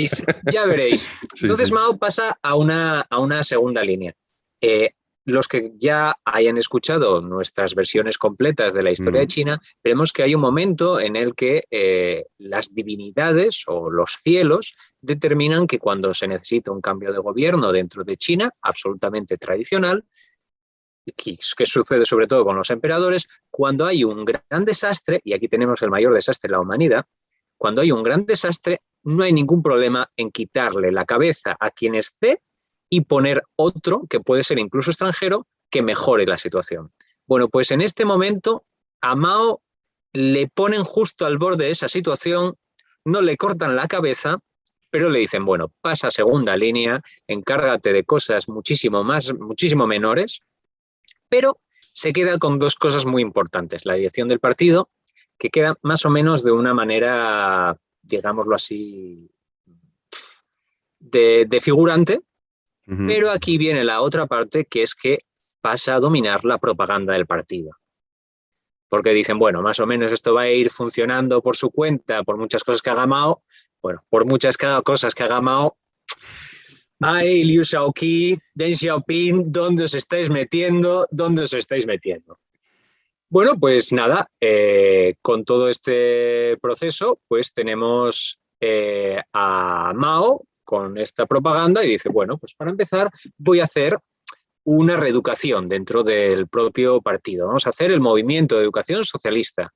Ya veréis. Sí, Entonces sí. Mao pasa a una segunda línea. Los que ya hayan escuchado nuestras versiones completas de la historia de China, veremos que hay un momento en el que las divinidades o los cielos determinan que cuando se necesita un cambio de gobierno dentro de China, absolutamente tradicional, que sucede sobre todo con los emperadores, cuando hay un gran desastre, y aquí tenemos el mayor desastre de la humanidad, cuando hay un gran desastre, no hay ningún problema en quitarle la cabeza a quien esté y poner otro, que puede ser incluso extranjero, que mejore la situación. Bueno, pues en este momento a Mao le ponen justo al borde de esa situación, no le cortan la cabeza, pero le dicen, bueno, pasa a segunda línea, encárgate de cosas muchísimo menores, pero se queda con dos cosas muy importantes. La dirección del partido, que queda más o menos de una manera, digámoslo así, de figurante, pero aquí viene la otra parte, que es que pasa a dominar la propaganda del partido. Porque dicen, bueno, más o menos esto va a ir funcionando por su cuenta, por muchas cosas que haga Mao. Bueno, por muchas cosas que haga Mao, ay, Liu Shaoqi, Deng Xiaoping, ¿dónde os estáis metiendo? ¿Dónde os estáis metiendo? Bueno, pues nada, con todo este proceso, pues tenemos a Mao con esta propaganda y dice, bueno, pues para empezar voy a hacer una reeducación dentro del propio partido. Vamos a hacer el movimiento de educación socialista,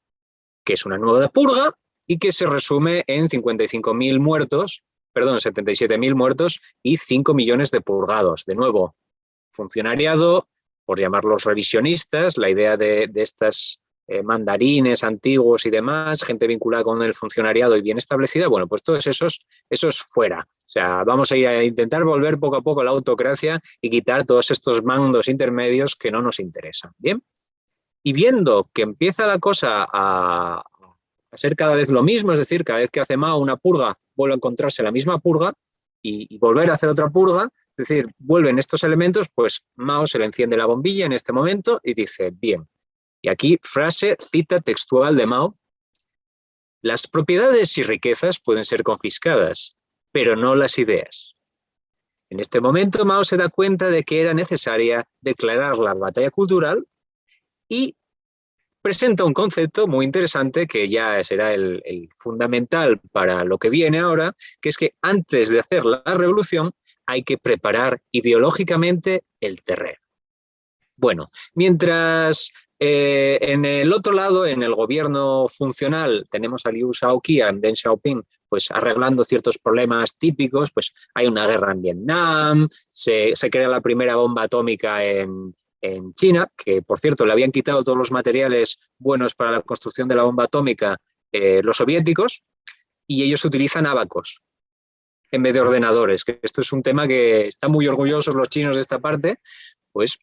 que es una nueva purga y que se resume en 55.000 muertos, perdón, 77.000 muertos y 5 millones de purgados. De nuevo, funcionariado, por llamarlos revisionistas, la idea de estas mandarines antiguos y demás, gente vinculada con el funcionariado y bien establecida, bueno, pues todos esos fuera. O sea, vamos a ir a intentar volver poco a poco a la autocracia y quitar todos estos mandos intermedios que no nos interesan. Bien. Y viendo que empieza la cosa a ser cada vez lo mismo, es decir, cada vez que hace Mao una purga, vuelve a encontrarse la misma purga y volver a hacer otra purga, es decir, vuelven estos elementos, pues Mao se le enciende la bombilla en este momento y dice, bien, y aquí cita textual de Mao, las propiedades y riquezas pueden ser confiscadas, pero no las ideas. En este momento Mao se da cuenta de que era necesaria declarar la batalla cultural y presenta un concepto muy interesante que ya será el fundamental para lo que viene ahora, que es que antes de hacer la revolución hay que preparar ideológicamente el terreno. Bueno, mientras en el otro lado, en el gobierno funcional, tenemos a Liu Shaoqi, a Deng Xiaoping, pues arreglando ciertos problemas típicos, pues hay una guerra en Vietnam, se crea la primera bomba atómica en China, que por cierto le habían quitado todos los materiales buenos para la construcción de la bomba atómica los soviéticos, y ellos utilizan ábacos en vez de ordenadores, que esto es un tema que están muy orgullosos los chinos de esta parte, pues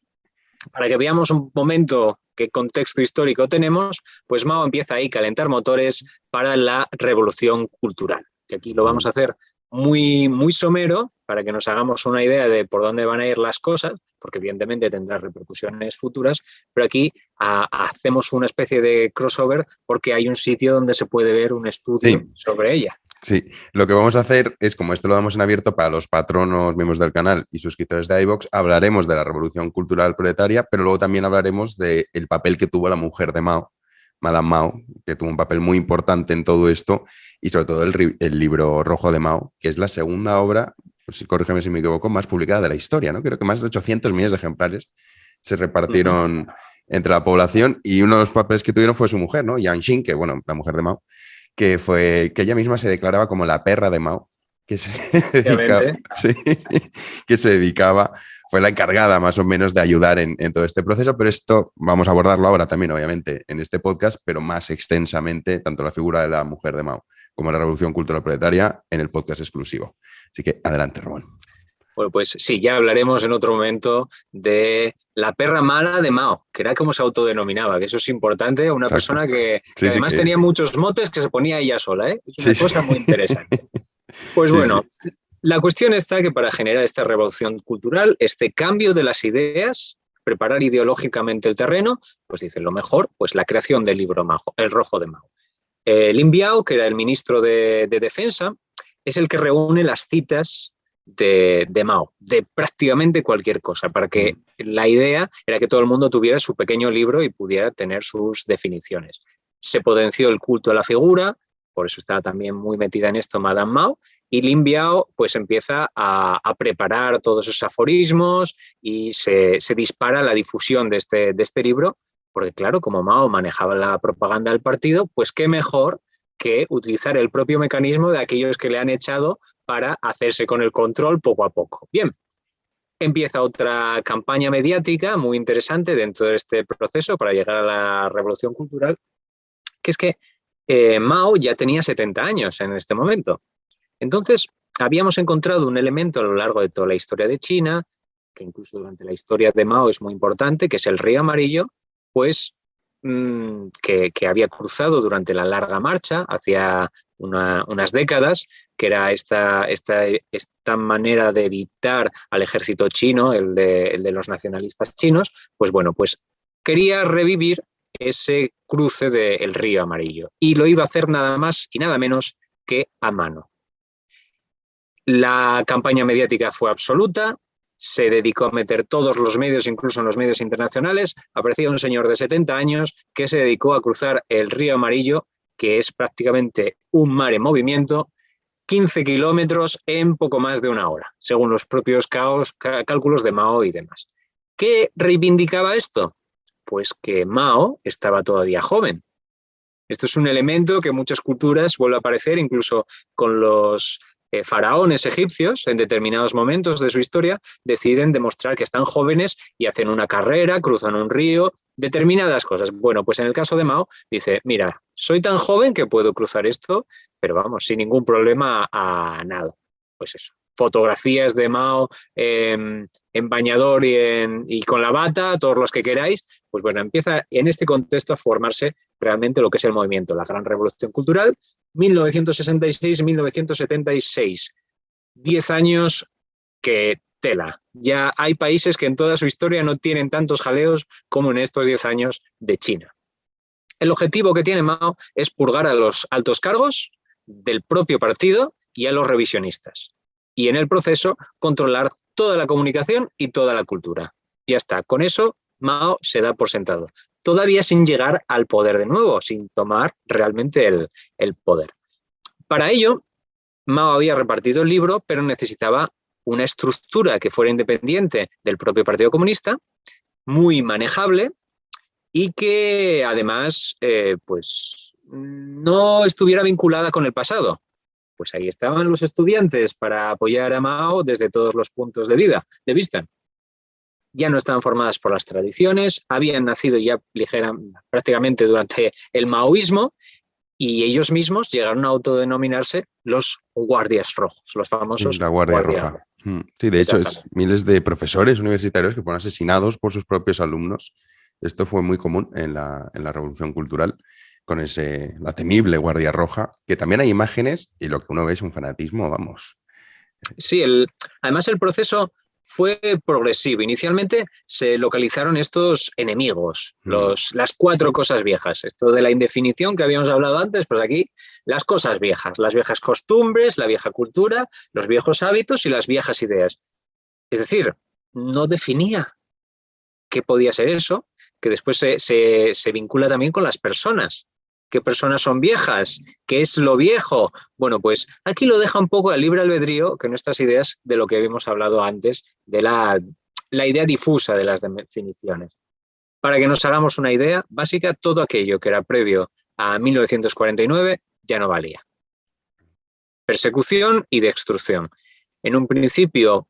para que veamos un momento qué contexto histórico tenemos, pues Mao empieza ahí a calentar motores para la revolución cultural, que aquí lo vamos a hacer muy, muy somero para que nos hagamos una idea de por dónde van a ir las cosas, porque evidentemente tendrá repercusiones futuras, pero aquí hacemos una especie de crossover porque hay un sitio donde se puede ver un estudio sobre ella. Sí, lo que vamos a hacer es, como esto lo damos en abierto para los patronos, miembros del canal y suscriptores de iVoox, hablaremos de la revolución cultural proletaria, pero luego también hablaremos del papel que tuvo la mujer de Mao, Madame Mao, que tuvo un papel muy importante en todo esto, y sobre todo el libro rojo de Mao, que es la segunda obra, pues, corrígeme si me equivoco, más publicada de la historia, ¿no? Creo que más de 800 millones de ejemplares se repartieron entre la población, y uno de los papeles que tuvieron fue su mujer, ¿no? Yang Xin, que bueno, la mujer de Mao, que ella misma se declaraba como la perra de Mao, que se dedicaba, sí, que se dedicaba, fue la encargada más o menos de ayudar en todo este proceso, pero esto vamos a abordarlo ahora también, obviamente, en este podcast, pero más extensamente, tanto la figura de la mujer de Mao como la Revolución Cultural Proletaria en el podcast exclusivo. Así que adelante, Ramón. Bueno, pues sí, ya hablaremos en otro momento de la perra mala de Mao, que era como se autodenominaba, que eso es importante, una Exacto. persona que Sí, sí, además que... tenía muchos motes que se ponía ella sola, ¿eh? Es una sí, cosa sí. muy interesante. Pues Sí, bueno, sí. la cuestión está que para generar esta revolución cultural, este cambio de las ideas, preparar ideológicamente el terreno, pues dicen lo mejor, pues la creación del libro Mao, el rojo de Mao. Lin Biao, que era el ministro de Defensa, es el que reúne las citas de Mao, de prácticamente cualquier cosa, para que la idea era que todo el mundo tuviera su pequeño libro y pudiera tener sus definiciones. Se potenció el culto a la figura, por eso estaba también muy metida en esto Madame Mao, y Lin Biao pues empieza a preparar todos esos aforismos y se dispara la difusión de este libro, porque claro, como Mao manejaba la propaganda del partido, pues qué mejor que utilizar el propio mecanismo de aquellos que le han echado para hacerse con el control poco a poco. Bien, empieza otra campaña mediática muy interesante dentro de este proceso para llegar a la revolución cultural, que es que Mao ya tenía 70 años en este momento. Entonces, habíamos encontrado un elemento a lo largo de toda la historia de China, que incluso durante la historia de Mao es muy importante, que es el río amarillo, pues que había cruzado durante la larga marcha hacia unas décadas, que era esta manera de evitar al ejército chino, el de los nacionalistas chinos, pues bueno, pues quería revivir ese cruce del río amarillo y lo iba a hacer nada más y nada menos que a mano. La campaña mediática fue absoluta, se dedicó a meter todos los medios, incluso en los medios internacionales. Aparecía un señor de 70 años que se dedicó a cruzar el río Amarillo, que es prácticamente un mar en movimiento, 15 kilómetros en poco más de una hora, según los propios cálculos de Mao y demás. ¿Qué reivindicaba esto? Pues que Mao estaba todavía joven. Esto es un elemento que en muchas culturas vuelve a aparecer, incluso con los faraones egipcios, en determinados momentos de su historia, deciden demostrar que están jóvenes y hacen una carrera, cruzan un río, determinadas cosas. Bueno, pues en el caso de Mao dice, mira, soy tan joven que puedo cruzar esto, pero vamos, sin ningún problema a nado. Pues eso, fotografías de Mao en bañador y con la bata, todos los que queráis, pues bueno, empieza en este contexto a formarse realmente lo que es el movimiento, la gran revolución cultural, 1966-1976. 10 años que tela. Ya hay países que en toda su historia no tienen tantos jaleos como en estos 10 años de China. El objetivo que tiene Mao es purgar a los altos cargos del propio partido y a los revisionistas. Y en el proceso controlar toda la comunicación y toda la cultura. Y ya está. Con eso Mao se da por sentado. Todavía sin llegar al poder de nuevo, sin tomar realmente el poder. Para ello, Mao había repartido el libro, pero necesitaba una estructura que fuera independiente del propio Partido Comunista, muy manejable y que además pues, no estuviera vinculada con el pasado. Pues ahí estaban los estudiantes para apoyar a Mao desde todos los puntos de vista. Ya no estaban formadas por las tradiciones, habían nacido ya prácticamente durante el maoísmo y ellos mismos llegaron a autodenominarse los guardias rojos, los famosos La Guardia guardias Roja. rojos. Sí, de hecho, es miles de profesores universitarios que fueron asesinados por sus propios alumnos. Esto fue muy común en la Revolución Cultural, con la temible Guardia Roja, que también hay imágenes y lo que uno ve es un fanatismo, vamos. Sí, además el proceso fue progresivo. Inicialmente se localizaron estos enemigos, las 4 cosas viejas. Esto de la indefinición que habíamos hablado antes, pues aquí las cosas viejas, las viejas costumbres, la vieja cultura, los viejos hábitos y las viejas ideas. Es decir, no definía qué podía ser eso, que después se vincula también con las personas. ¿Qué personas son viejas? ¿Qué es lo viejo? Bueno, pues aquí lo deja un poco al libre albedrío que nuestras ideas de lo que habíamos hablado antes, de la idea difusa de las definiciones. Para que nos hagamos una idea básica, todo aquello que era previo a 1949 ya no valía. persecución y destrucción. En un principio,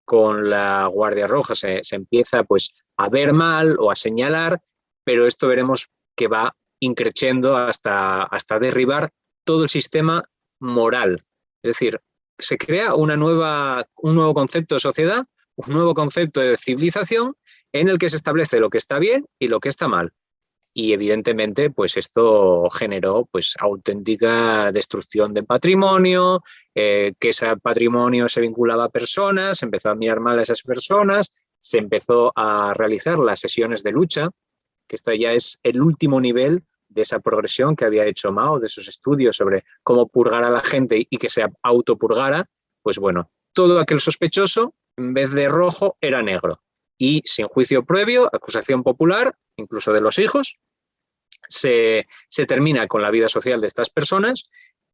con la Guardia Roja se empieza pues, a ver mal o a señalar, pero esto veremos que va increciendo hasta derribar todo el sistema moral. Es decir, se crea un nuevo concepto de sociedad, un nuevo concepto de civilización en el que se establece lo que está bien y lo que está mal. Y evidentemente, pues esto generó pues, auténtica destrucción de patrimonio, que ese patrimonio se vinculaba a personas, se empezó a mirar mal a esas personas, se empezó a realizar las sesiones de lucha, que esto ya es el último nivel de esa progresión que había hecho Mao, de esos estudios sobre cómo purgar a la gente y que se autopurgara. Pues bueno, todo aquel sospechoso, en vez de rojo, era negro. Y sin juicio previo, acusación popular, incluso de los hijos, se termina con la vida social de estas personas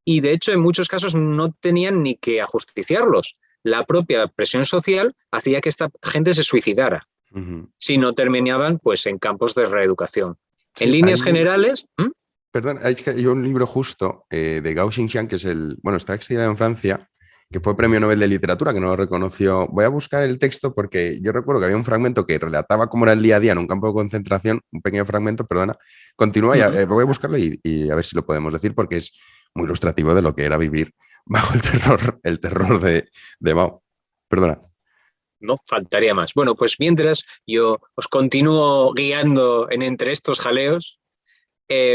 y de hecho en muchos casos no tenían ni que ajusticiarlos. La propia presión social hacía que esta gente se suicidara, si no terminaban pues en campos de reeducación. Sí, en líneas generales... Perdón, hay un libro justo de Gao Xingxiang, que es está exiliado en Francia, que fue premio Nobel de Literatura, que no lo reconoció. Voy a buscar el texto porque yo recuerdo que había un fragmento que relataba cómo era el día a día en un campo de concentración, un pequeño fragmento, perdona. Continúa, voy a buscarlo y a ver si lo podemos decir porque es muy ilustrativo de lo que era vivir bajo el terror de Mao. Perdona. No, faltaría más. Bueno, pues mientras yo os continúo guiando entre estos jaleos,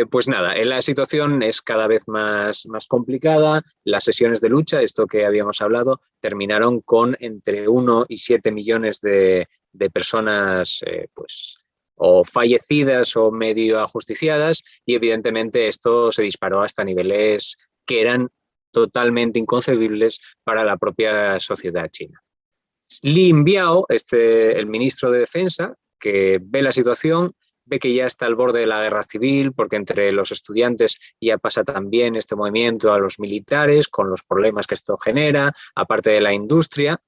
pues nada, la situación es cada vez más complicada. Las sesiones de lucha, esto que habíamos hablado, terminaron con entre 1 y 7 millones de personas pues, o fallecidas o medio ajusticiadas, y evidentemente esto se disparó hasta niveles que eran totalmente inconcebibles para la propia sociedad china. Lin Biao, el ministro de Defensa, que ve la situación, ve que ya está al borde de la guerra civil, porque entre los estudiantes ya pasa también este movimiento a los militares, con los problemas que esto genera, aparte de la industria,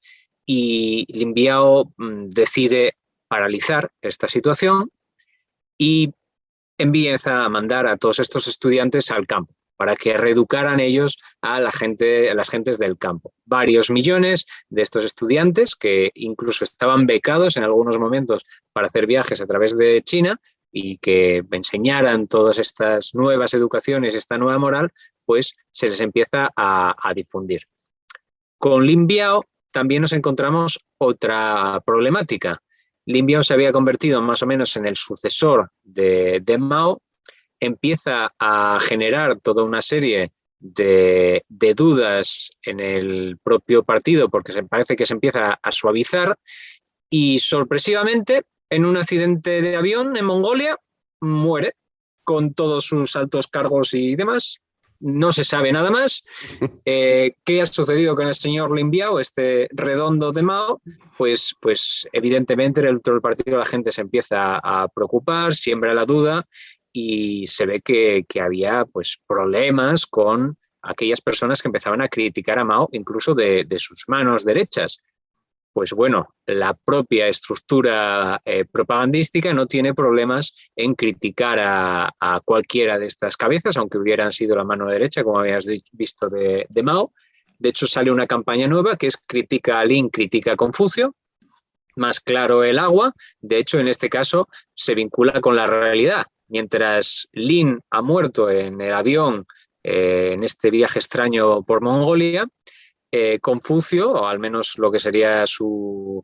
y Lin Biao decide paralizar esta situación y empieza a mandar a todos estos estudiantes al campo, para que reeducaran ellos a las gentes del campo. Varios millones de estos estudiantes que incluso estaban becados en algunos momentos para hacer viajes a través de China y que enseñaran todas estas nuevas educaciones, esta nueva moral, pues se les empieza a difundir. Con Lin Biao también nos encontramos otra problemática. Lin Biao se había convertido más o menos en el sucesor de Mao, empieza a generar toda una serie de dudas en el propio partido porque parece que se empieza a suavizar y sorpresivamente en un accidente de avión en Mongolia muere con todos sus altos cargos y demás. No se sabe nada más. ¿Qué ha sucedido con el señor Lin Biao, este redondo de Mao? Pues evidentemente dentro del partido la gente se empieza a preocupar, siembra la duda y se ve que había pues, problemas con aquellas personas que empezaban a criticar a Mao, incluso de sus manos derechas. Pues bueno, la propia estructura propagandística no tiene problemas en criticar a cualquiera de estas cabezas, aunque hubieran sido la mano derecha, como habías visto de Mao. De hecho, sale una campaña nueva que es Critica a Lin, critica a Confucio, más claro el agua. De hecho, en este caso, se vincula con la realidad. Mientras Lin ha muerto en el avión en este viaje extraño por Mongolia, Confucio, o al menos lo que sería su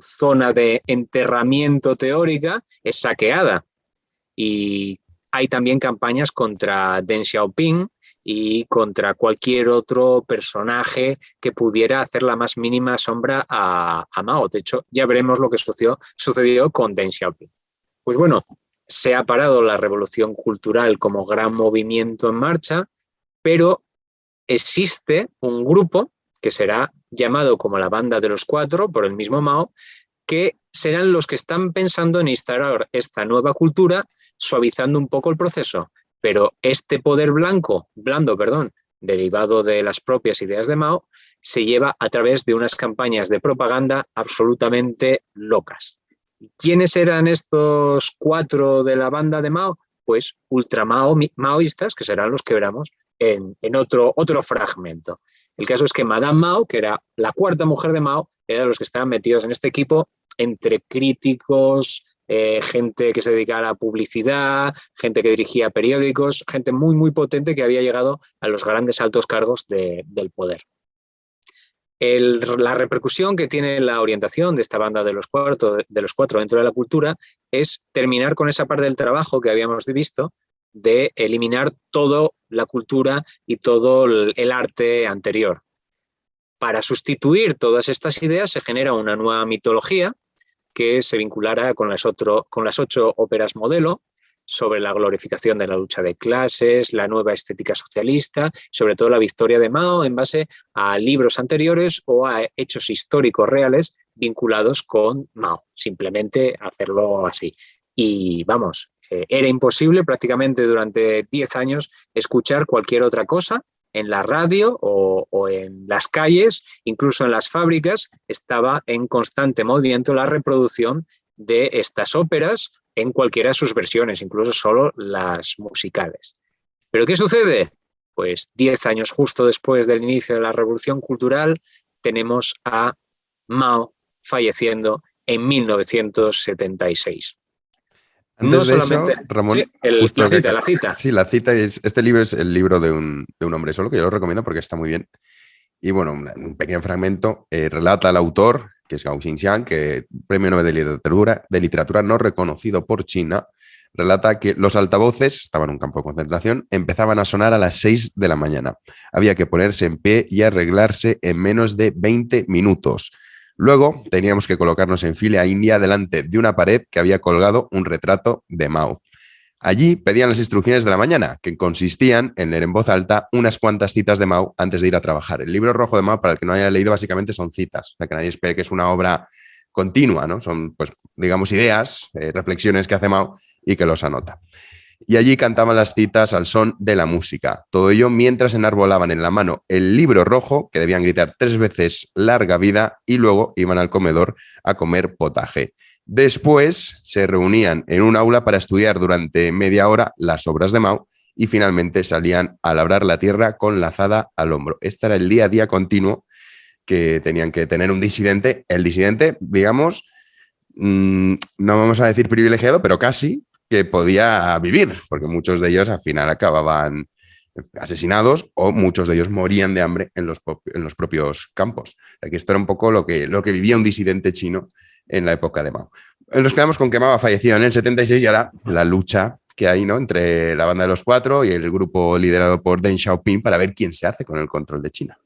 zona de enterramiento teórica, es saqueada. Y hay también campañas contra Deng Xiaoping y contra cualquier otro personaje que pudiera hacer la más mínima sombra a Mao. De hecho, ya veremos lo que sucedió con Deng Xiaoping. Pues bueno, se ha parado la revolución cultural como gran movimiento en marcha, pero existe un grupo que será llamado como la Banda de los Cuatro por el mismo Mao, que serán los que están pensando en instaurar esta nueva cultura, suavizando un poco el proceso. Pero este poder blando, derivado de las propias ideas de Mao, se lleva a través de unas campañas de propaganda absolutamente locas. ¿Quiénes eran estos cuatro de la banda de Mao? Pues ultramaoístas, que serán los que veremos en otro fragmento. El caso es que Madame Mao, que era la cuarta mujer de Mao, era de los que estaban metidos en este equipo entre críticos, gente que se dedicaba a la publicidad, gente que dirigía periódicos, gente muy, muy potente que había llegado a los grandes altos cargos del poder. La repercusión que tiene la orientación de esta banda de los cuatro dentro de la cultura es terminar con esa parte del trabajo que habíamos visto de eliminar toda la cultura y todo el arte anterior. Para sustituir todas estas ideas se genera una nueva mitología que se vinculara con las 8 óperas modelo sobre la glorificación de la lucha de clases, la nueva estética socialista, sobre todo la victoria de Mao en base a libros anteriores o a hechos históricos reales vinculados con Mao, simplemente hacerlo así. Y vamos, era imposible prácticamente durante 10 años escuchar cualquier otra cosa en la radio o en las calles, incluso en las fábricas, estaba en constante movimiento la reproducción de estas óperas en cualquiera de sus versiones, incluso solo las musicales. ¿Pero qué sucede? Pues 10 años justo después del inicio de la Revolución Cultural tenemos a Mao falleciendo en 1976. Antes de eso, Ramón, sí, la cita. Sí, la cita este libro es el libro de un hombre solo, que yo lo recomiendo porque está muy bien. Y bueno, un pequeño fragmento relata al autor, que es Gao Xingxiang, que premio Nobel de literatura no reconocido por China, relata que los altavoces, estaban en un campo de concentración, empezaban a sonar a las 6 de la mañana. Había que ponerse en pie y arreglarse en menos de 20 minutos. Luego teníamos que colocarnos en fila india delante de una pared que había colgado un retrato de Mao. Allí pedían las instrucciones de la mañana, que consistían en leer en voz alta unas cuantas citas de Mao antes de ir a trabajar. El libro rojo de Mao, para el que no haya leído, básicamente son citas, o sea, que nadie espere que es una obra continua, ¿no? Son, pues, digamos, ideas, reflexiones que hace Mao y que los anota. Y allí cantaban las citas al son de la música. Todo ello mientras enarbolaban en la mano el libro rojo, que debían gritar 3 veces larga vida, y luego iban al comedor a comer potaje. Después se reunían en un aula para estudiar durante media hora las obras de Mao y finalmente salían a labrar la tierra con la azada al hombro. Este era el día a día continuo que tenían que tener un disidente. El disidente, digamos, no vamos a decir privilegiado, pero casi, que podía vivir, porque muchos de ellos al final acababan asesinados o muchos de ellos morían de hambre en los propios campos. Aquí esto era un poco lo que vivía un disidente chino en la época de Mao. Nos quedamos con que Mao ha fallecido en el 76 y ahora la lucha que hay, ¿no?, entre la banda de los cuatro y el grupo liderado por Deng Xiaoping para ver quién se hace con el control de China.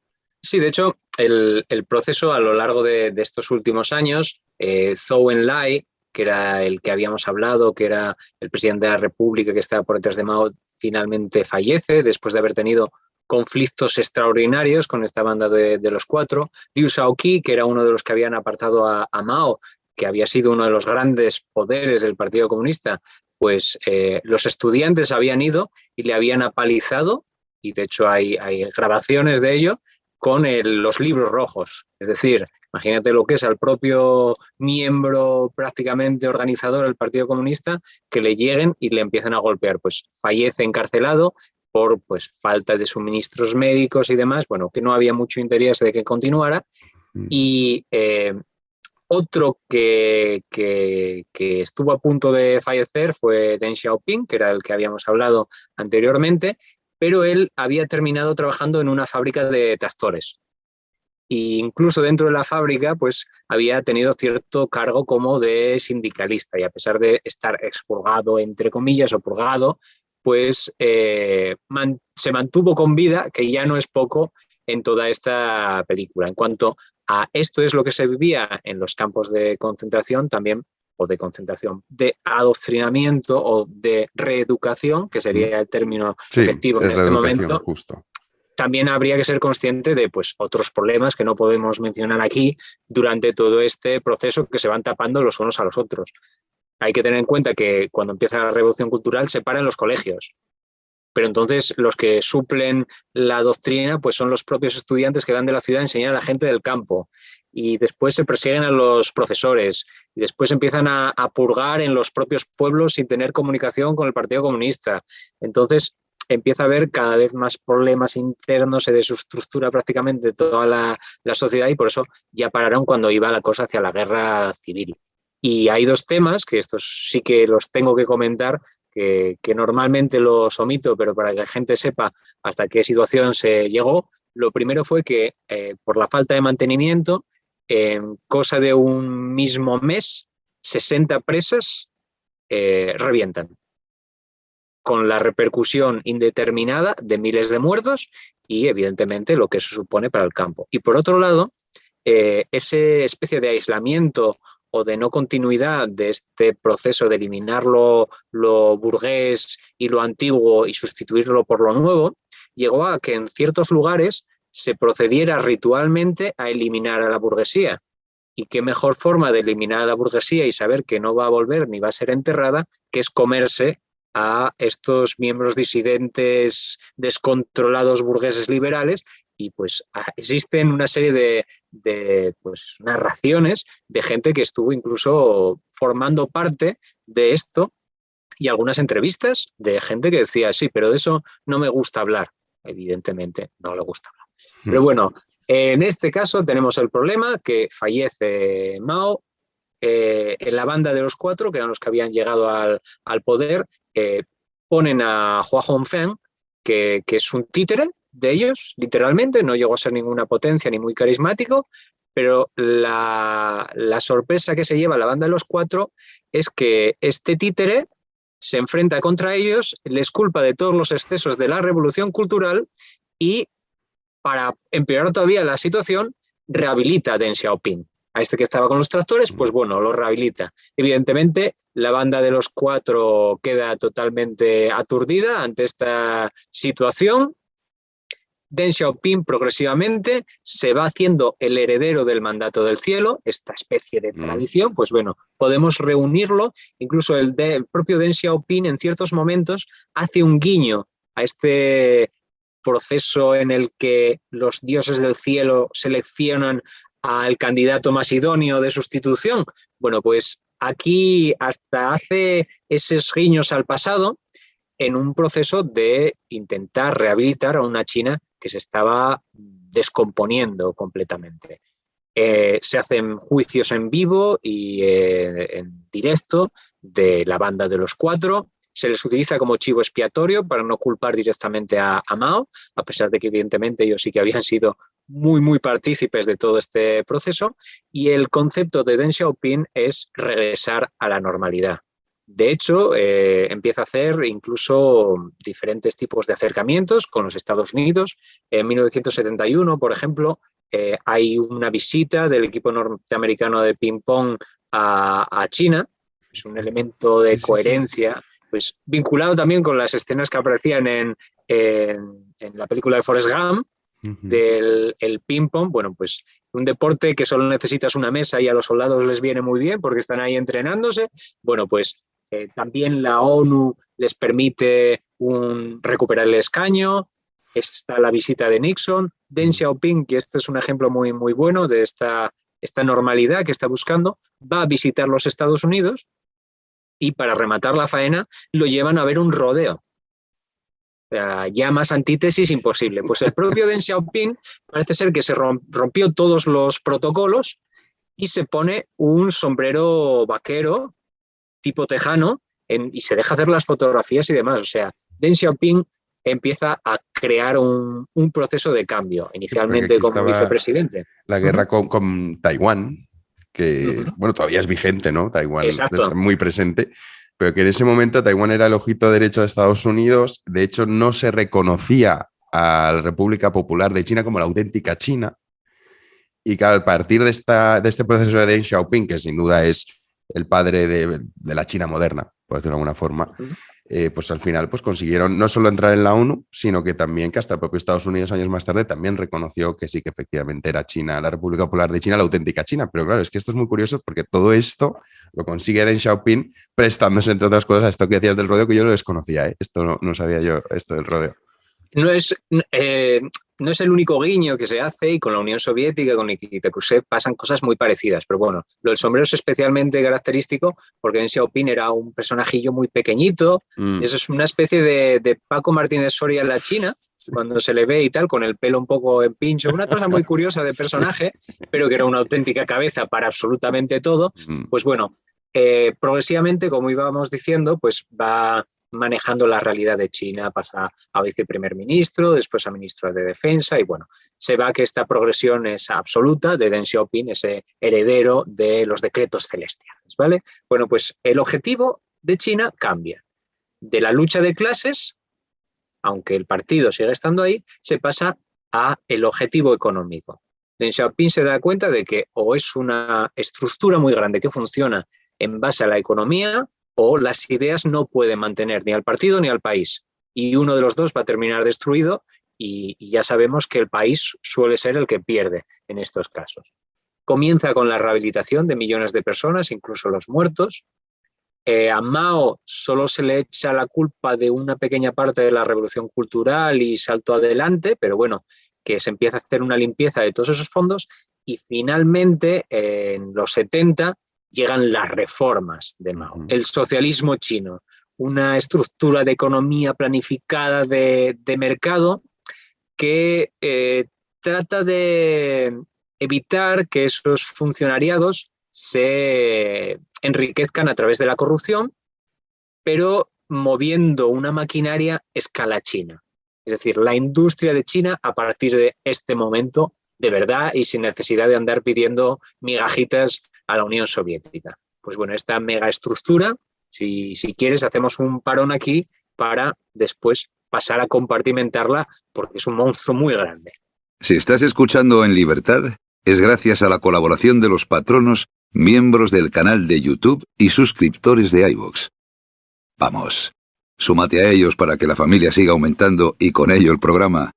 Sí, de hecho, el proceso a lo largo de estos últimos años, Zhou Enlai, que era el que habíamos hablado, que era el presidente de la República que estaba por detrás de Mao, finalmente fallece después de haber tenido conflictos extraordinarios con esta banda de los cuatro. Liu Shaoqi, que era uno de los que habían apartado a Mao, que había sido uno de los grandes poderes del Partido Comunista, pues los estudiantes habían ido y le habían apalizado, y de hecho hay grabaciones de ello, con los libros rojos. Es decir, imagínate lo que es al propio miembro prácticamente organizador del Partido Comunista que le lleguen y le empiezan a golpear. Pues fallece encarcelado por, pues, falta de suministros médicos y demás, bueno, que no había mucho interés de que continuara. Y otro que estuvo a punto de fallecer fue Deng Xiaoping, que era el que habíamos hablado anteriormente, pero él había terminado trabajando en una fábrica de tractores. E incluso dentro de la fábrica, pues había tenido cierto cargo como de sindicalista, y a pesar de estar expurgado, entre comillas, o purgado, pues se mantuvo con vida, que ya no es poco en toda esta película. En cuanto a esto es lo que se vivía en los campos de concentración, también, o de concentración, de adoctrinamiento o de reeducación, que sería el término efectivo en este momento, justo. También habría que ser consciente de, pues, otros problemas que no podemos mencionar aquí durante todo este proceso, que se van tapando los unos a los otros. Hay que tener en cuenta que cuando empieza la Revolución Cultural se paran los colegios, pero entonces los que suplen la doctrina, pues, son los propios estudiantes que van de la ciudad a enseñar a la gente del campo, y después se persiguen a los profesores, y después empiezan a purgar en los propios pueblos sin tener comunicación con el Partido Comunista. Entonces empieza a haber cada vez más problemas internos, se desestructura prácticamente toda la sociedad y por eso ya pararon cuando iba la cosa hacia la guerra civil. Y hay dos temas, que estos sí que los tengo que comentar, que normalmente los omito, pero para que la gente sepa hasta qué situación se llegó. Lo primero fue que por la falta de mantenimiento, en cosa de un mismo mes, 60 presas revientan, con la repercusión indeterminada de miles de muertos y, evidentemente, lo que eso supone para el campo. Y, por otro lado, esa especie de aislamiento o de no continuidad de este proceso de eliminar lo burgués y lo antiguo y sustituirlo por lo nuevo, llegó a que en ciertos lugares se procediera ritualmente a eliminar a la burguesía. Y qué mejor forma de eliminar a la burguesía y saber que no va a volver ni va a ser enterrada que es comerse a estos miembros disidentes, descontrolados burgueses liberales. Y pues existen una serie de pues, narraciones de gente que estuvo incluso formando parte de esto y algunas entrevistas de gente que decía, sí, pero de eso no me gusta hablar. Evidentemente no le gusta hablar. Pero bueno, en este caso tenemos el problema que fallece Mao, en la banda de los cuatro, que eran los que habían llegado al poder, ponen a Hua Hongfeng, que es un títere de ellos, literalmente, no llegó a ser ninguna potencia ni muy carismático, pero la sorpresa que se lleva la banda de los cuatro es que este títere se enfrenta contra ellos, les culpa de todos los excesos de la revolución cultural y, para empeorar todavía la situación, rehabilita a Deng Xiaoping. A este que estaba con los tractores, pues bueno, lo rehabilita. Evidentemente, la banda de los cuatro queda totalmente aturdida ante esta situación. Deng Xiaoping progresivamente se va haciendo el heredero del mandato del cielo, esta especie de tradición, pues bueno, podemos reunirlo. Incluso el propio Deng Xiaoping en ciertos momentos hace un guiño a este proceso en el que los dioses del cielo seleccionan al candidato más idóneo de sustitución. Bueno, pues aquí hasta hace esos guiños al pasado en un proceso de intentar rehabilitar a una China que se estaba descomponiendo completamente. Se hacen juicios en vivo y en directo de la banda de los cuatro. Se les utiliza como chivo expiatorio para no culpar directamente a Mao, a pesar de que evidentemente ellos sí que habían sido muy, muy partícipes de todo este proceso. Y el concepto de Deng Xiaoping es regresar a la normalidad. De hecho, empieza a hacer incluso diferentes tipos de acercamientos con los Estados Unidos. En 1971, por ejemplo, hay una visita del equipo norteamericano de ping-pong a China. Es un elemento de coherencia, pues vinculado también con las escenas que aparecían en la película de Forrest Gump, del ping-pong. Bueno, pues un deporte que solo necesitas una mesa y a los soldados les viene muy bien porque están ahí entrenándose. Bueno, pues también la ONU les permite recuperar el escaño. Está la visita de Nixon. Deng Xiaoping, que este es un ejemplo muy, muy bueno de esta normalidad que está buscando, va a visitar los Estados Unidos y, para rematar la faena, lo llevan a ver un rodeo. Ya más antítesis imposible. Pues el propio Deng Xiaoping parece ser que se rompió todos los protocolos y se pone un sombrero vaquero tipo tejano y se deja hacer las fotografías y demás. O sea, Deng Xiaoping empieza a crear un proceso de cambio, inicialmente como vicepresidente. La guerra con Taiwán, que bueno, todavía es vigente, ¿no? Taiwán está muy presente, pero que en ese momento Taiwán era el ojito derecho de Estados Unidos. De hecho, no se reconocía a la República Popular de China como la auténtica China. Y que a partir de este proceso de Deng Xiaoping, que sin duda es el padre de la China moderna, por decirlo de alguna forma, pues al final pues consiguieron no solo entrar en la ONU, sino que también que hasta el propio Estados Unidos años más tarde también reconoció que sí, que efectivamente era China, la República Popular de China, la auténtica China. Pero claro, es que esto es muy curioso porque todo esto lo consigue Deng Xiaoping prestándose, entre otras cosas, a esto que decías del rodeo, que yo lo desconocía, ¿eh? Esto no sabía yo, esto del rodeo. No es, no es el único guiño que se hace, y con la Unión Soviética, con Nikita Khrushchev, pasan cosas muy parecidas. Pero bueno, lo del sombrero es especialmente característico porque Deng Xiaoping era un personajillo muy pequeñito. Eso es una especie de Paco Martínez Soria en la China, Sí. cuando se le ve y tal, con el pelo un poco en pincho. Una cosa muy curiosa de personaje, pero que era una auténtica cabeza para absolutamente todo. Pues bueno, progresivamente, como íbamos diciendo, pues va manejando la realidad de China, pasa a viceprimer ministro, después a ministro de Defensa, y bueno, se va que esta progresión es absoluta de Deng Xiaoping, ese heredero de los decretos celestiales, ¿vale? Bueno, pues el objetivo de China cambia. De la lucha de clases, aunque el partido sigue estando ahí, se pasa a el objetivo económico. Deng Xiaoping se da cuenta de que o es una estructura muy grande que funciona en base a la economía, o las ideas no pueden mantener ni al partido ni al país. Y uno de los dos va a terminar destruido, y ya sabemos que el país suele ser el que pierde en estos casos. Comienza con la rehabilitación de millones de personas, incluso los muertos. A Mao solo se le echa la culpa de una pequeña parte de la revolución cultural y salto adelante, pero bueno, que se empieza a hacer una limpieza de todos esos fondos, y finalmente en los 70 llegan las reformas de Mao. El socialismo chino, una estructura de economía planificada de mercado que trata de evitar que esos funcionariados se enriquezcan a través de la corrupción, pero moviendo una maquinaria a escala china. Es decir, la industria de China a partir de este momento, de verdad, y sin necesidad de andar pidiendo migajitas a la Unión Soviética. Pues bueno, esta megaestructura, si quieres, hacemos un parón aquí para después pasar a compartimentarla, porque es un monstruo muy grande. Si estás escuchando En Libertad, es gracias a la colaboración de los patronos, miembros del canal de YouTube y suscriptores de iVoox. Vamos, súmate a ellos para que la familia siga aumentando y con ello el programa.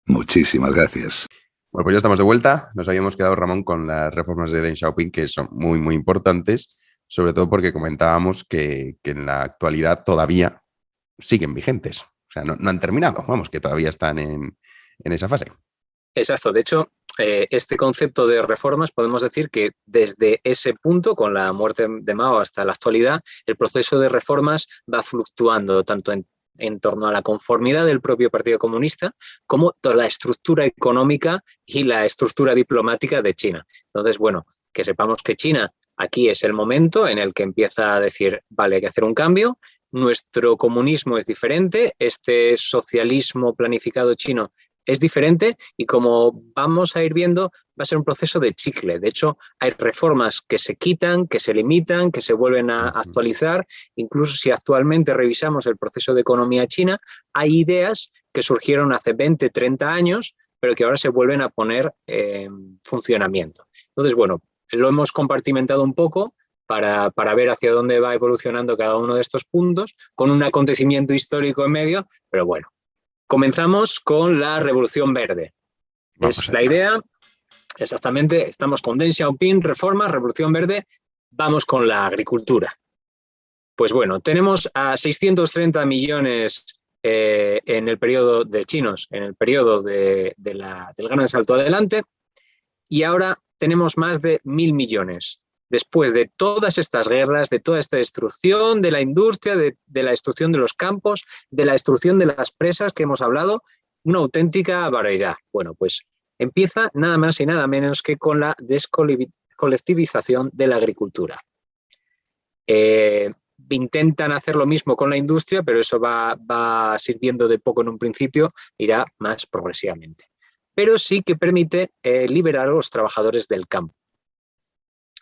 Muchísimas gracias. Bueno, pues ya estamos de vuelta. Nos habíamos quedado, Ramón, con las reformas de Deng Xiaoping, que son muy, muy importantes, sobre todo porque comentábamos que en la actualidad todavía siguen vigentes. O sea, no han terminado, vamos, que todavía están en esa fase. Exacto. De hecho, este concepto de reformas, podemos decir que desde ese punto, con la muerte de Mao hasta la actualidad, el proceso de reformas va fluctuando tanto en torno a la conformidad del propio Partido Comunista, como toda la estructura económica y la estructura diplomática de China. Entonces, bueno, que sepamos que China aquí es el momento en el que empieza a decir, vale, hay que hacer un cambio, nuestro comunismo es diferente, este socialismo planificado chino es diferente, y como vamos a ir viendo, va a ser un proceso de chicle. De hecho, hay reformas que se quitan, que se limitan, que se vuelven a actualizar. Incluso si actualmente revisamos el proceso de economía china, hay ideas que surgieron hace 20, 30 años, pero que ahora se vuelven a poner en funcionamiento. Entonces, bueno, lo hemos compartimentado un poco para ver hacia dónde va evolucionando cada uno de estos puntos, con un acontecimiento histórico en medio, pero bueno. Comenzamos con la Revolución Verde. Es la idea, exactamente, estamos con Deng Xiaoping, reforma, Revolución Verde, vamos con la agricultura. Pues bueno, tenemos a 630 millones en el periodo de chinos, en el periodo del gran salto adelante, y ahora tenemos más de 1.000 millones. Después de todas estas guerras, de toda esta destrucción de la industria, de la destrucción de los campos, de la destrucción de las presas que hemos hablado, una auténtica barbaridad. Bueno, pues empieza nada más y nada menos que con la descolectivización de la agricultura. Intentan hacer lo mismo con la industria, pero eso va sirviendo de poco en un principio, irá más progresivamente. Pero sí que permite liberar a los trabajadores del campo.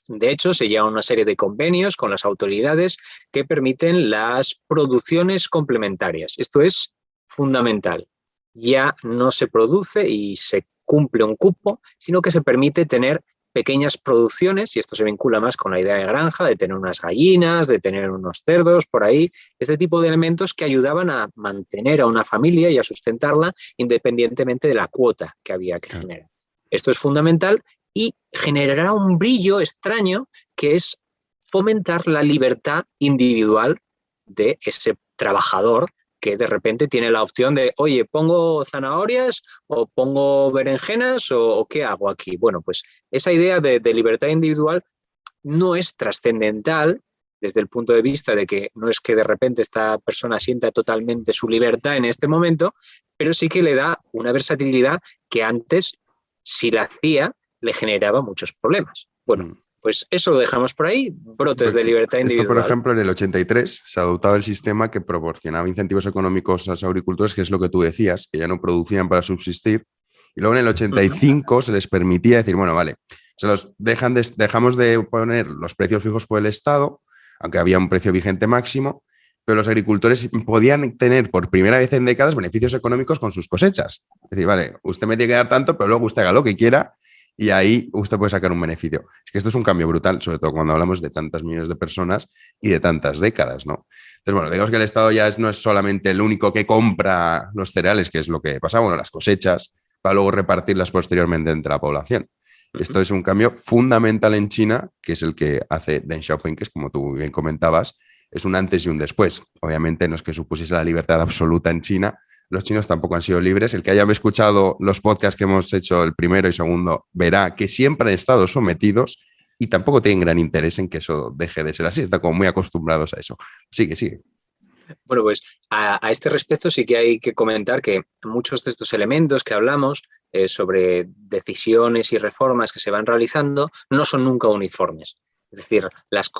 De hecho, se lleva una serie de convenios con las autoridades que permiten las producciones complementarias. Esto es fundamental. Ya no se produce y se cumple un cupo, sino que se permite tener pequeñas producciones, y esto se vincula más con la idea de granja, de tener unas gallinas, de tener unos cerdos por ahí, este tipo de elementos que ayudaban a mantener a una familia y a sustentarla independientemente de la cuota que había que generar. Esto es fundamental y generará un brillo extraño, que es fomentar la libertad individual de ese trabajador que de repente tiene la opción de, oye, ¿pongo zanahorias o pongo berenjenas o qué hago aquí? Bueno, pues esa idea de libertad individual no es trascendental desde el punto de vista de que no es que de repente esta persona sienta totalmente su libertad en este momento, pero sí que le da una versatilidad que antes, si la hacía, le generaba muchos problemas. Bueno, pues eso lo dejamos por ahí, brotes de libertad individual. Esto, por ejemplo, en el 83 se adoptaba el sistema que proporcionaba incentivos económicos a los agricultores, que es lo que tú decías, que ya no producían para subsistir. Y luego en el 85 se les permitía decir, bueno, vale, dejamos de poner los precios fijos por el Estado, aunque había un precio vigente máximo, pero los agricultores podían tener por primera vez en décadas beneficios económicos con sus cosechas. Es decir, vale, usted me tiene que dar tanto, pero luego usted haga lo que quiera y ahí usted puede sacar un beneficio. Es que esto es un cambio brutal, sobre todo cuando hablamos de tantas millones de personas y de tantas décadas, ¿no? Entonces, bueno, digamos que el Estado ya no es solamente el único que compra los cereales, que es lo que pasa, bueno, las cosechas, para luego repartirlas posteriormente entre la población. Esto es un cambio fundamental en China, que es el que hace Deng Xiaoping, que es como tú bien comentabas, es un antes y un después. Obviamente no es que supusiese la libertad absoluta en China, los chinos tampoco han sido libres. El que haya escuchado los podcasts que hemos hecho, el primero y segundo, verá que siempre han estado sometidos y tampoco tienen gran interés en que eso deje de ser así. Están como muy acostumbrados a eso. Sigue. Bueno, pues a este respecto sí que hay que comentar que muchos de estos elementos que hablamos sobre decisiones y reformas que se van realizando no son nunca uniformes. Es decir, las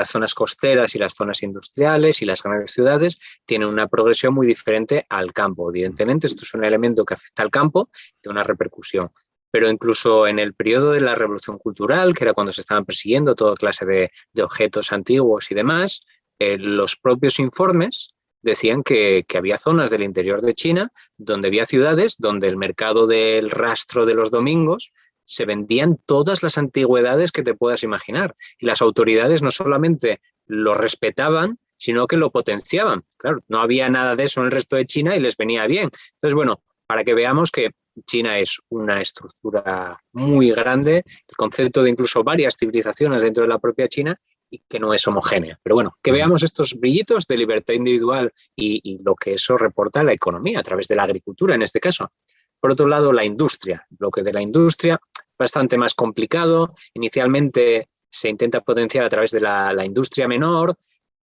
zonas costeras y las zonas industriales y las grandes ciudades tienen una progresión muy diferente al campo. Evidentemente, esto es un elemento que afecta al campo y tiene una repercusión. Pero incluso en el periodo de la Revolución Cultural, que era cuando se estaban persiguiendo toda clase de objetos antiguos y demás, los propios informes decían que había zonas del interior de China donde había ciudades donde el mercado del rastro de los domingos se vendían todas las antigüedades que te puedas imaginar. Y las autoridades no solamente lo respetaban, sino que lo potenciaban. Claro, no había nada de eso en el resto de China y les venía bien. Entonces, bueno, para que veamos que China es una estructura muy grande, el concepto de incluso varias civilizaciones dentro de la propia China, y que no es homogénea. Pero bueno, que veamos estos brillitos de libertad individual y lo que eso reporta a la economía a través de la agricultura en este caso. Por otro lado, la industria, el bloque de la industria, bastante más complicado. Inicialmente se intenta potenciar a través de la industria menor,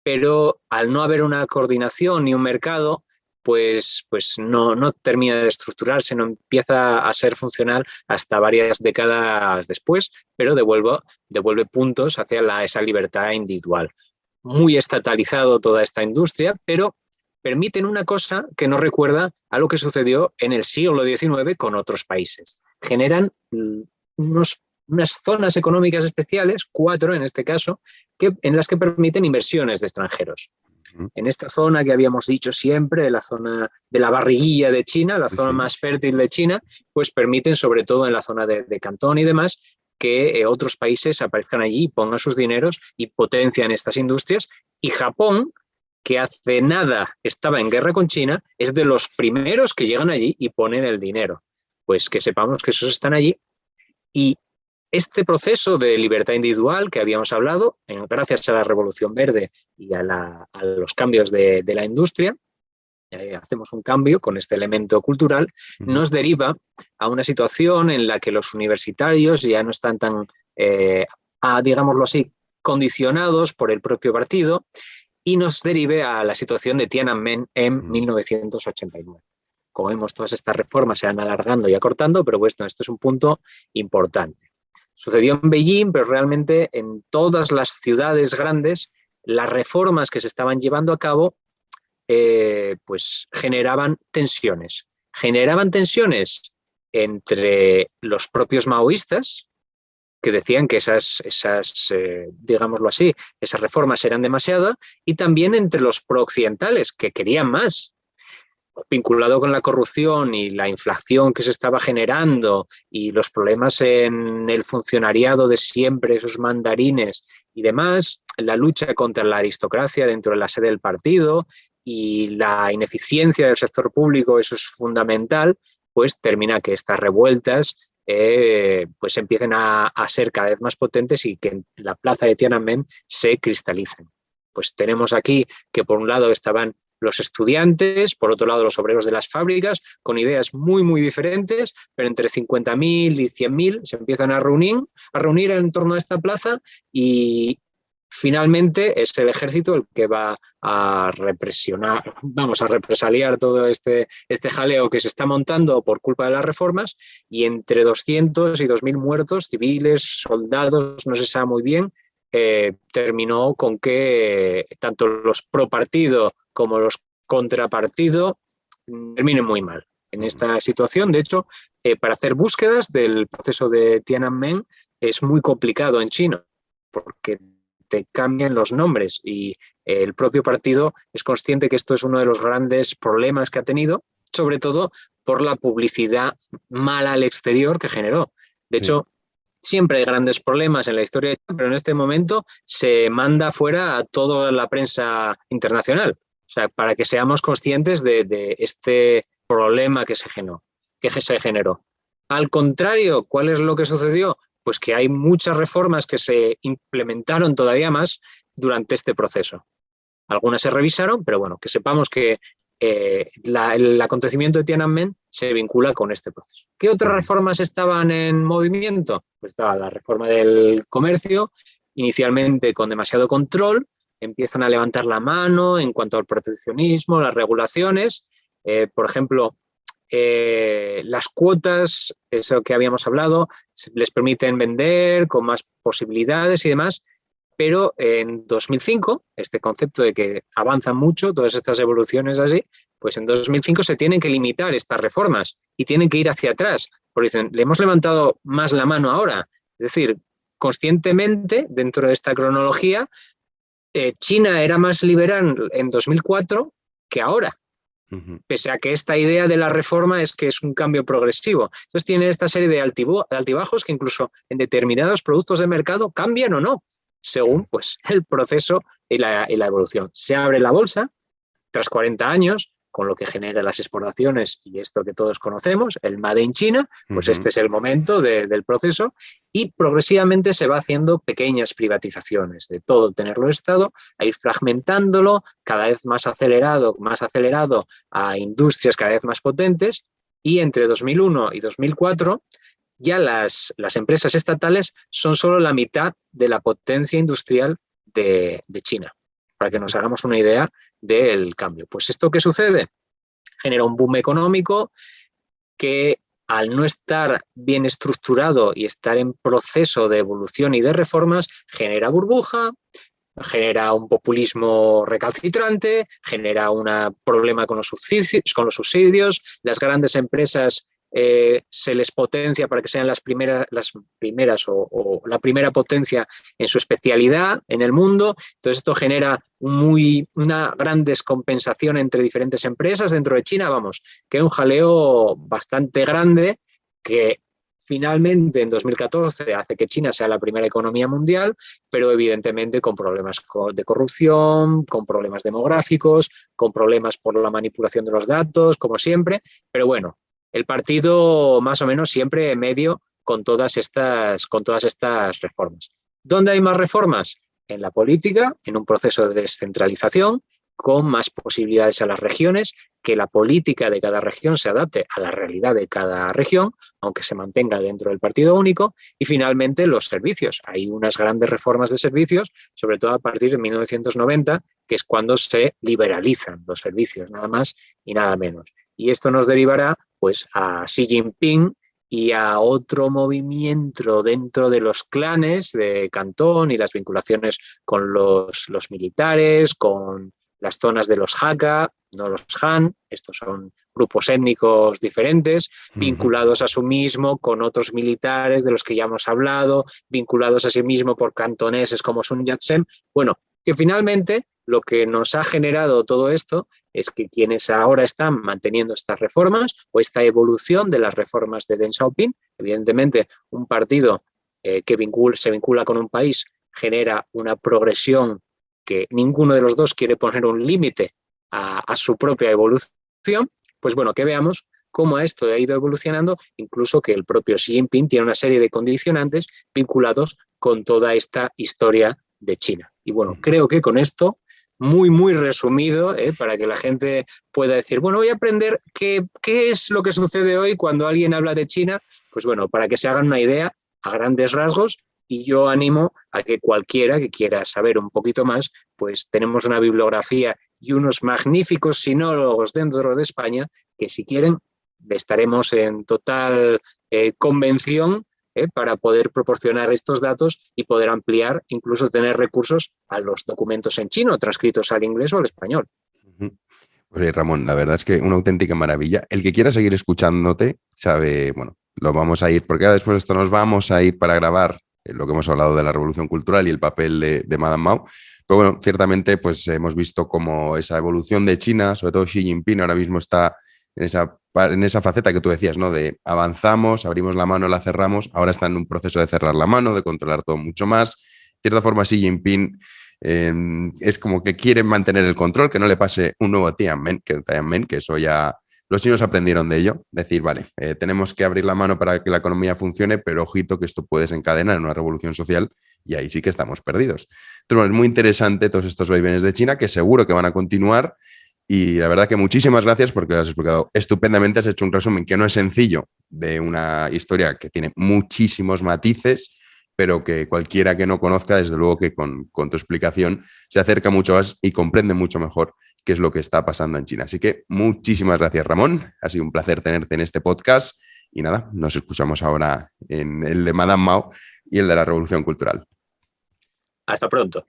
pero al no haber una coordinación ni un mercado, pues no termina de estructurarse, no empieza a ser funcional hasta varias décadas después, pero devuelve puntos hacia esa libertad individual. Muy estatalizado toda esta industria, pero permiten una cosa que nos recuerda a lo que sucedió en el siglo XIX con otros países. Generan unas zonas económicas especiales, 4 en este caso, en las que permiten inversiones de extranjeros. En esta zona que habíamos dicho siempre, de la zona de la barriguilla de China, la zona más fértil de China, pues permiten, sobre todo en la zona de Cantón y demás, que otros países aparezcan allí, pongan sus dineros y potencian estas industrias. Y Japón, que hace nada estaba en guerra con China, es de los primeros que llegan allí y ponen el dinero. Pues que sepamos que esos están allí. Y este proceso de libertad individual que habíamos hablado, gracias a la Revolución Verde y a los cambios de la industria, hacemos un cambio con este elemento cultural, nos deriva a una situación en la que los universitarios ya no están tan, digámoslo así, condicionados por el propio partido, y nos derive a la situación de Tiananmen en 1989. Como vemos, todas estas reformas se van alargando y acortando, pero bueno, esto es un punto importante. Sucedió en Beijing, pero realmente en todas las ciudades grandes, las reformas que se estaban llevando a cabo pues generaban tensiones. Generaban tensiones entre los propios maoístas, que decían que digámoslo así, esas reformas eran demasiadas, y también entre los prooccidentales, que querían más. Vinculado con la corrupción y la inflación que se estaba generando y los problemas en el funcionariado de siempre, esos mandarines y demás, la lucha contra la aristocracia dentro de la sede del partido y la ineficiencia del sector público, eso es fundamental, pues termina que estas revueltas pues empiecen a ser cada vez más potentes y que en la plaza de Tiananmen se cristalicen. Pues tenemos aquí que por un lado estaban los estudiantes, por otro lado los obreros de las fábricas, con ideas muy, muy diferentes, pero entre 50.000 y 100.000 se empiezan a reunir en torno a esta plaza y finalmente es el ejército el que va a represaliar todo este jaleo que se está montando por culpa de las reformas, y entre 200 y 2.000 muertos, civiles, soldados, no se sabe muy bien, terminó con que tanto los pro partido como los contra partido terminen muy mal en esta situación. De hecho, para hacer búsquedas del proceso de Tiananmen es muy complicado en China, porque te cambian los nombres y el propio partido es consciente que esto es uno de los grandes problemas que ha tenido, sobre todo por la publicidad mala al exterior que generó. De hecho, siempre hay grandes problemas en la historia de China, pero en este momento se manda fuera a toda la prensa internacional. O sea, para que seamos conscientes de este problema que se generó. Al contrario, ¿cuál es lo que sucedió? Pues que hay muchas reformas que se implementaron todavía más durante este proceso. Algunas se revisaron, pero bueno, que sepamos que el acontecimiento de Tiananmen se vincula con este proceso. ¿Qué otras reformas estaban en movimiento? Pues estaba la reforma del comercio, inicialmente con demasiado control, empiezan a levantar la mano en cuanto al proteccionismo, las regulaciones, por ejemplo, las cuotas, eso que habíamos hablado, les permiten vender con más posibilidades y demás, pero en 2005, este concepto de que avanzan mucho, todas estas evoluciones así, pues en 2005 se tienen que limitar estas reformas y tienen que ir hacia atrás, porque dicen, le hemos levantado más la mano ahora. Es decir, conscientemente, dentro de esta cronología, China era más liberal en 2004 que ahora. Pese a que esta idea de la reforma es que es un cambio progresivo. Entonces tiene esta serie de altibajos que incluso en determinados productos de mercado cambian o no, según pues, el proceso y la evolución. Se abre la bolsa tras 40 años, con lo que genera las exportaciones y esto que todos conocemos, el Made in China, pues este es el momento del proceso, y progresivamente se va haciendo pequeñas privatizaciones de todo tenerlo en Estado, a ir fragmentándolo cada vez más acelerado a industrias cada vez más potentes, y entre 2001 y 2004 ya las empresas estatales son solo la mitad de la potencia industrial de China, para que nos hagamos una idea del cambio. Pues esto ¿qué sucede? Genera un boom económico que al no estar bien estructurado y estar en proceso de evolución y de reformas, genera burbuja, genera un populismo recalcitrante, genera un problema con los subsidios, las grandes empresas se les potencia para que sean las primeras o la primera potencia en su especialidad en el mundo. Entonces esto genera una gran descompensación entre diferentes empresas dentro de China, vamos, que es un jaleo bastante grande que finalmente en 2014 hace que China sea la primera economía mundial, pero evidentemente con problemas de corrupción, con problemas demográficos, con problemas por la manipulación de los datos, como siempre, pero bueno, el partido más o menos siempre en medio con todas estas reformas. ¿Dónde hay más reformas? En la política, en un proceso de descentralización, con más posibilidades a las regiones, que la política de cada región se adapte a la realidad de cada región, aunque se mantenga dentro del partido único, y finalmente los servicios. Hay unas grandes reformas de servicios, sobre todo a partir de 1990, que es cuando se liberalizan los servicios, nada más y nada menos. Y esto nos derivará pues, a Xi Jinping y a otro movimiento dentro de los clanes de Cantón y las vinculaciones con los militares, con las zonas de los Hakka, no los Han, estos son grupos étnicos diferentes, vinculados a sí mismo con otros militares de los que ya hemos hablado, vinculados a sí mismo por cantoneses como Sun Yat-sen. Bueno, que finalmente lo que nos ha generado todo esto es que quienes ahora están manteniendo estas reformas o esta evolución de las reformas de Deng Xiaoping, evidentemente un partido que se vincula con un país genera una progresión que ninguno de los dos quiere poner un límite a su propia evolución, pues bueno, que veamos cómo esto ha ido evolucionando, incluso que el propio Xi Jinping tiene una serie de condicionantes vinculados con toda esta historia de China. Y bueno, creo que con esto muy, muy resumido, para que la gente pueda decir, bueno, voy a aprender qué es lo que sucede hoy cuando alguien habla de China, pues bueno, para que se hagan una idea a grandes rasgos. Y yo animo a que cualquiera que quiera saber un poquito más, pues tenemos una bibliografía y unos magníficos sinólogos dentro de España que, si quieren, estaremos en total convención para poder proporcionar estos datos y poder ampliar, incluso tener recursos a los documentos en chino transcritos al inglés o al español. Oye, Ramón, la verdad es que una auténtica maravilla. El que quiera seguir escuchándote sabe, bueno, lo vamos a ir, porque ahora después de esto nos vamos a ir para grabar lo que hemos hablado de la revolución cultural y el papel de Madame Mao. Pero bueno, ciertamente pues hemos visto cómo esa evolución de China, sobre todo Xi Jinping, ahora mismo está en esa faceta que tú decías, ¿no? De avanzamos, abrimos la mano, la cerramos, ahora está en un proceso de cerrar la mano, de controlar todo mucho más. De cierta forma, Xi Jinping es como que quiere mantener el control, que no le pase un nuevo Tiananmen, que eso ya los chinos aprendieron de ello. Decir, vale, tenemos que abrir la mano para que la economía funcione, pero ojito que esto puede desencadenar una revolución social y ahí sí que estamos perdidos. Entonces, bueno, es muy interesante todos estos vaivenes de China, que seguro que van a continuar. Y la verdad que muchísimas gracias porque lo has explicado estupendamente. Has hecho un resumen que no es sencillo de una historia que tiene muchísimos matices, pero que cualquiera que no conozca, desde luego que con tu explicación se acerca mucho más y comprende mucho mejor qué es lo que está pasando en China. Así que muchísimas gracias, Ramón. Ha sido un placer tenerte en este podcast. Y nada, nos escuchamos ahora en el de Madame Mao y el de la Revolución Cultural. Hasta pronto.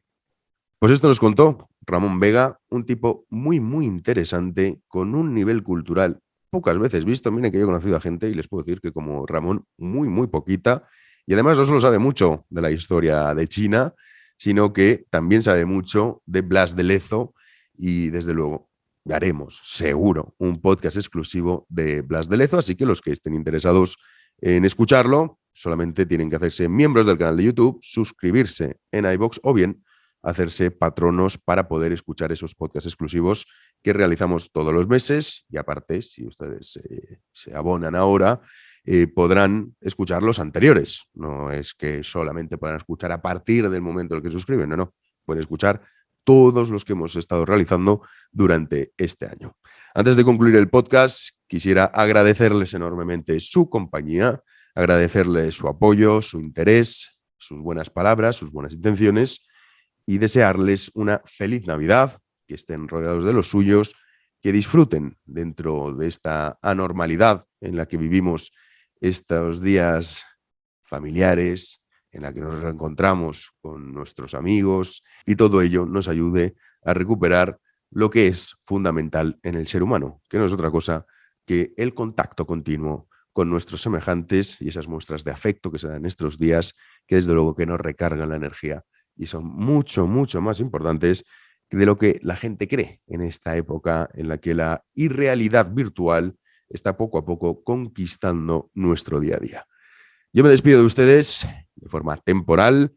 Pues esto nos contó Ramón Vega, un tipo muy, muy interesante, con un nivel cultural pocas veces visto. Miren que yo he conocido a gente y les puedo decir que como Ramón, muy, muy poquita. Y además no solo sabe mucho de la historia de China, sino que también sabe mucho de Blas de Lezo y desde luego haremos seguro un podcast exclusivo de Blas de Lezo, así que los que estén interesados en escucharlo solamente tienen que hacerse miembros del canal de YouTube, suscribirse en iVoox o bien hacerse patronos para poder escuchar esos podcasts exclusivos que realizamos todos los meses y aparte, si ustedes se abonan ahora, podrán escuchar los anteriores. No es que solamente puedan escuchar a partir del momento en el que suscriben, no. Pueden escuchar todos los que hemos estado realizando durante este año. Antes de concluir el podcast, quisiera agradecerles enormemente su compañía, agradecerles su apoyo, su interés, sus buenas palabras, sus buenas intenciones y desearles una feliz Navidad, que estén rodeados de los suyos, que disfruten dentro de esta anormalidad en la que vivimos estos días familiares, en la que nos reencontramos con nuestros amigos y todo ello nos ayude a recuperar lo que es fundamental en el ser humano, que no es otra cosa que el contacto continuo con nuestros semejantes y esas muestras de afecto que se dan en estos días, que desde luego que nos recargan la energía y son mucho, mucho más importantes de lo que la gente cree en esta época en la que la irrealidad virtual está poco a poco conquistando nuestro día a día. Yo me despido de ustedes de forma temporal.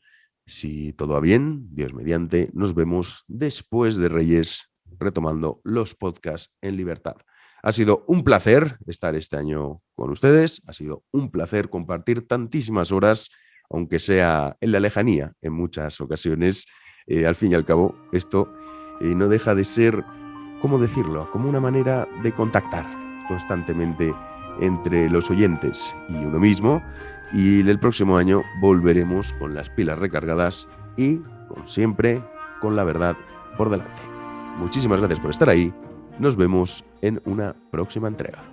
Si todo va bien, Dios mediante, nos vemos después de Reyes retomando los podcasts en libertad. Ha sido un placer estar este año con ustedes, ha sido un placer compartir tantísimas horas, aunque sea en la lejanía en muchas ocasiones. Al fin y al cabo, esto no deja de ser, ¿cómo decirlo?, como una manera de contactar constantemente entre los oyentes y uno mismo. Y el próximo año volveremos con las pilas recargadas y, como siempre, con la verdad por delante. Muchísimas gracias por estar ahí. Nos vemos en una próxima entrega.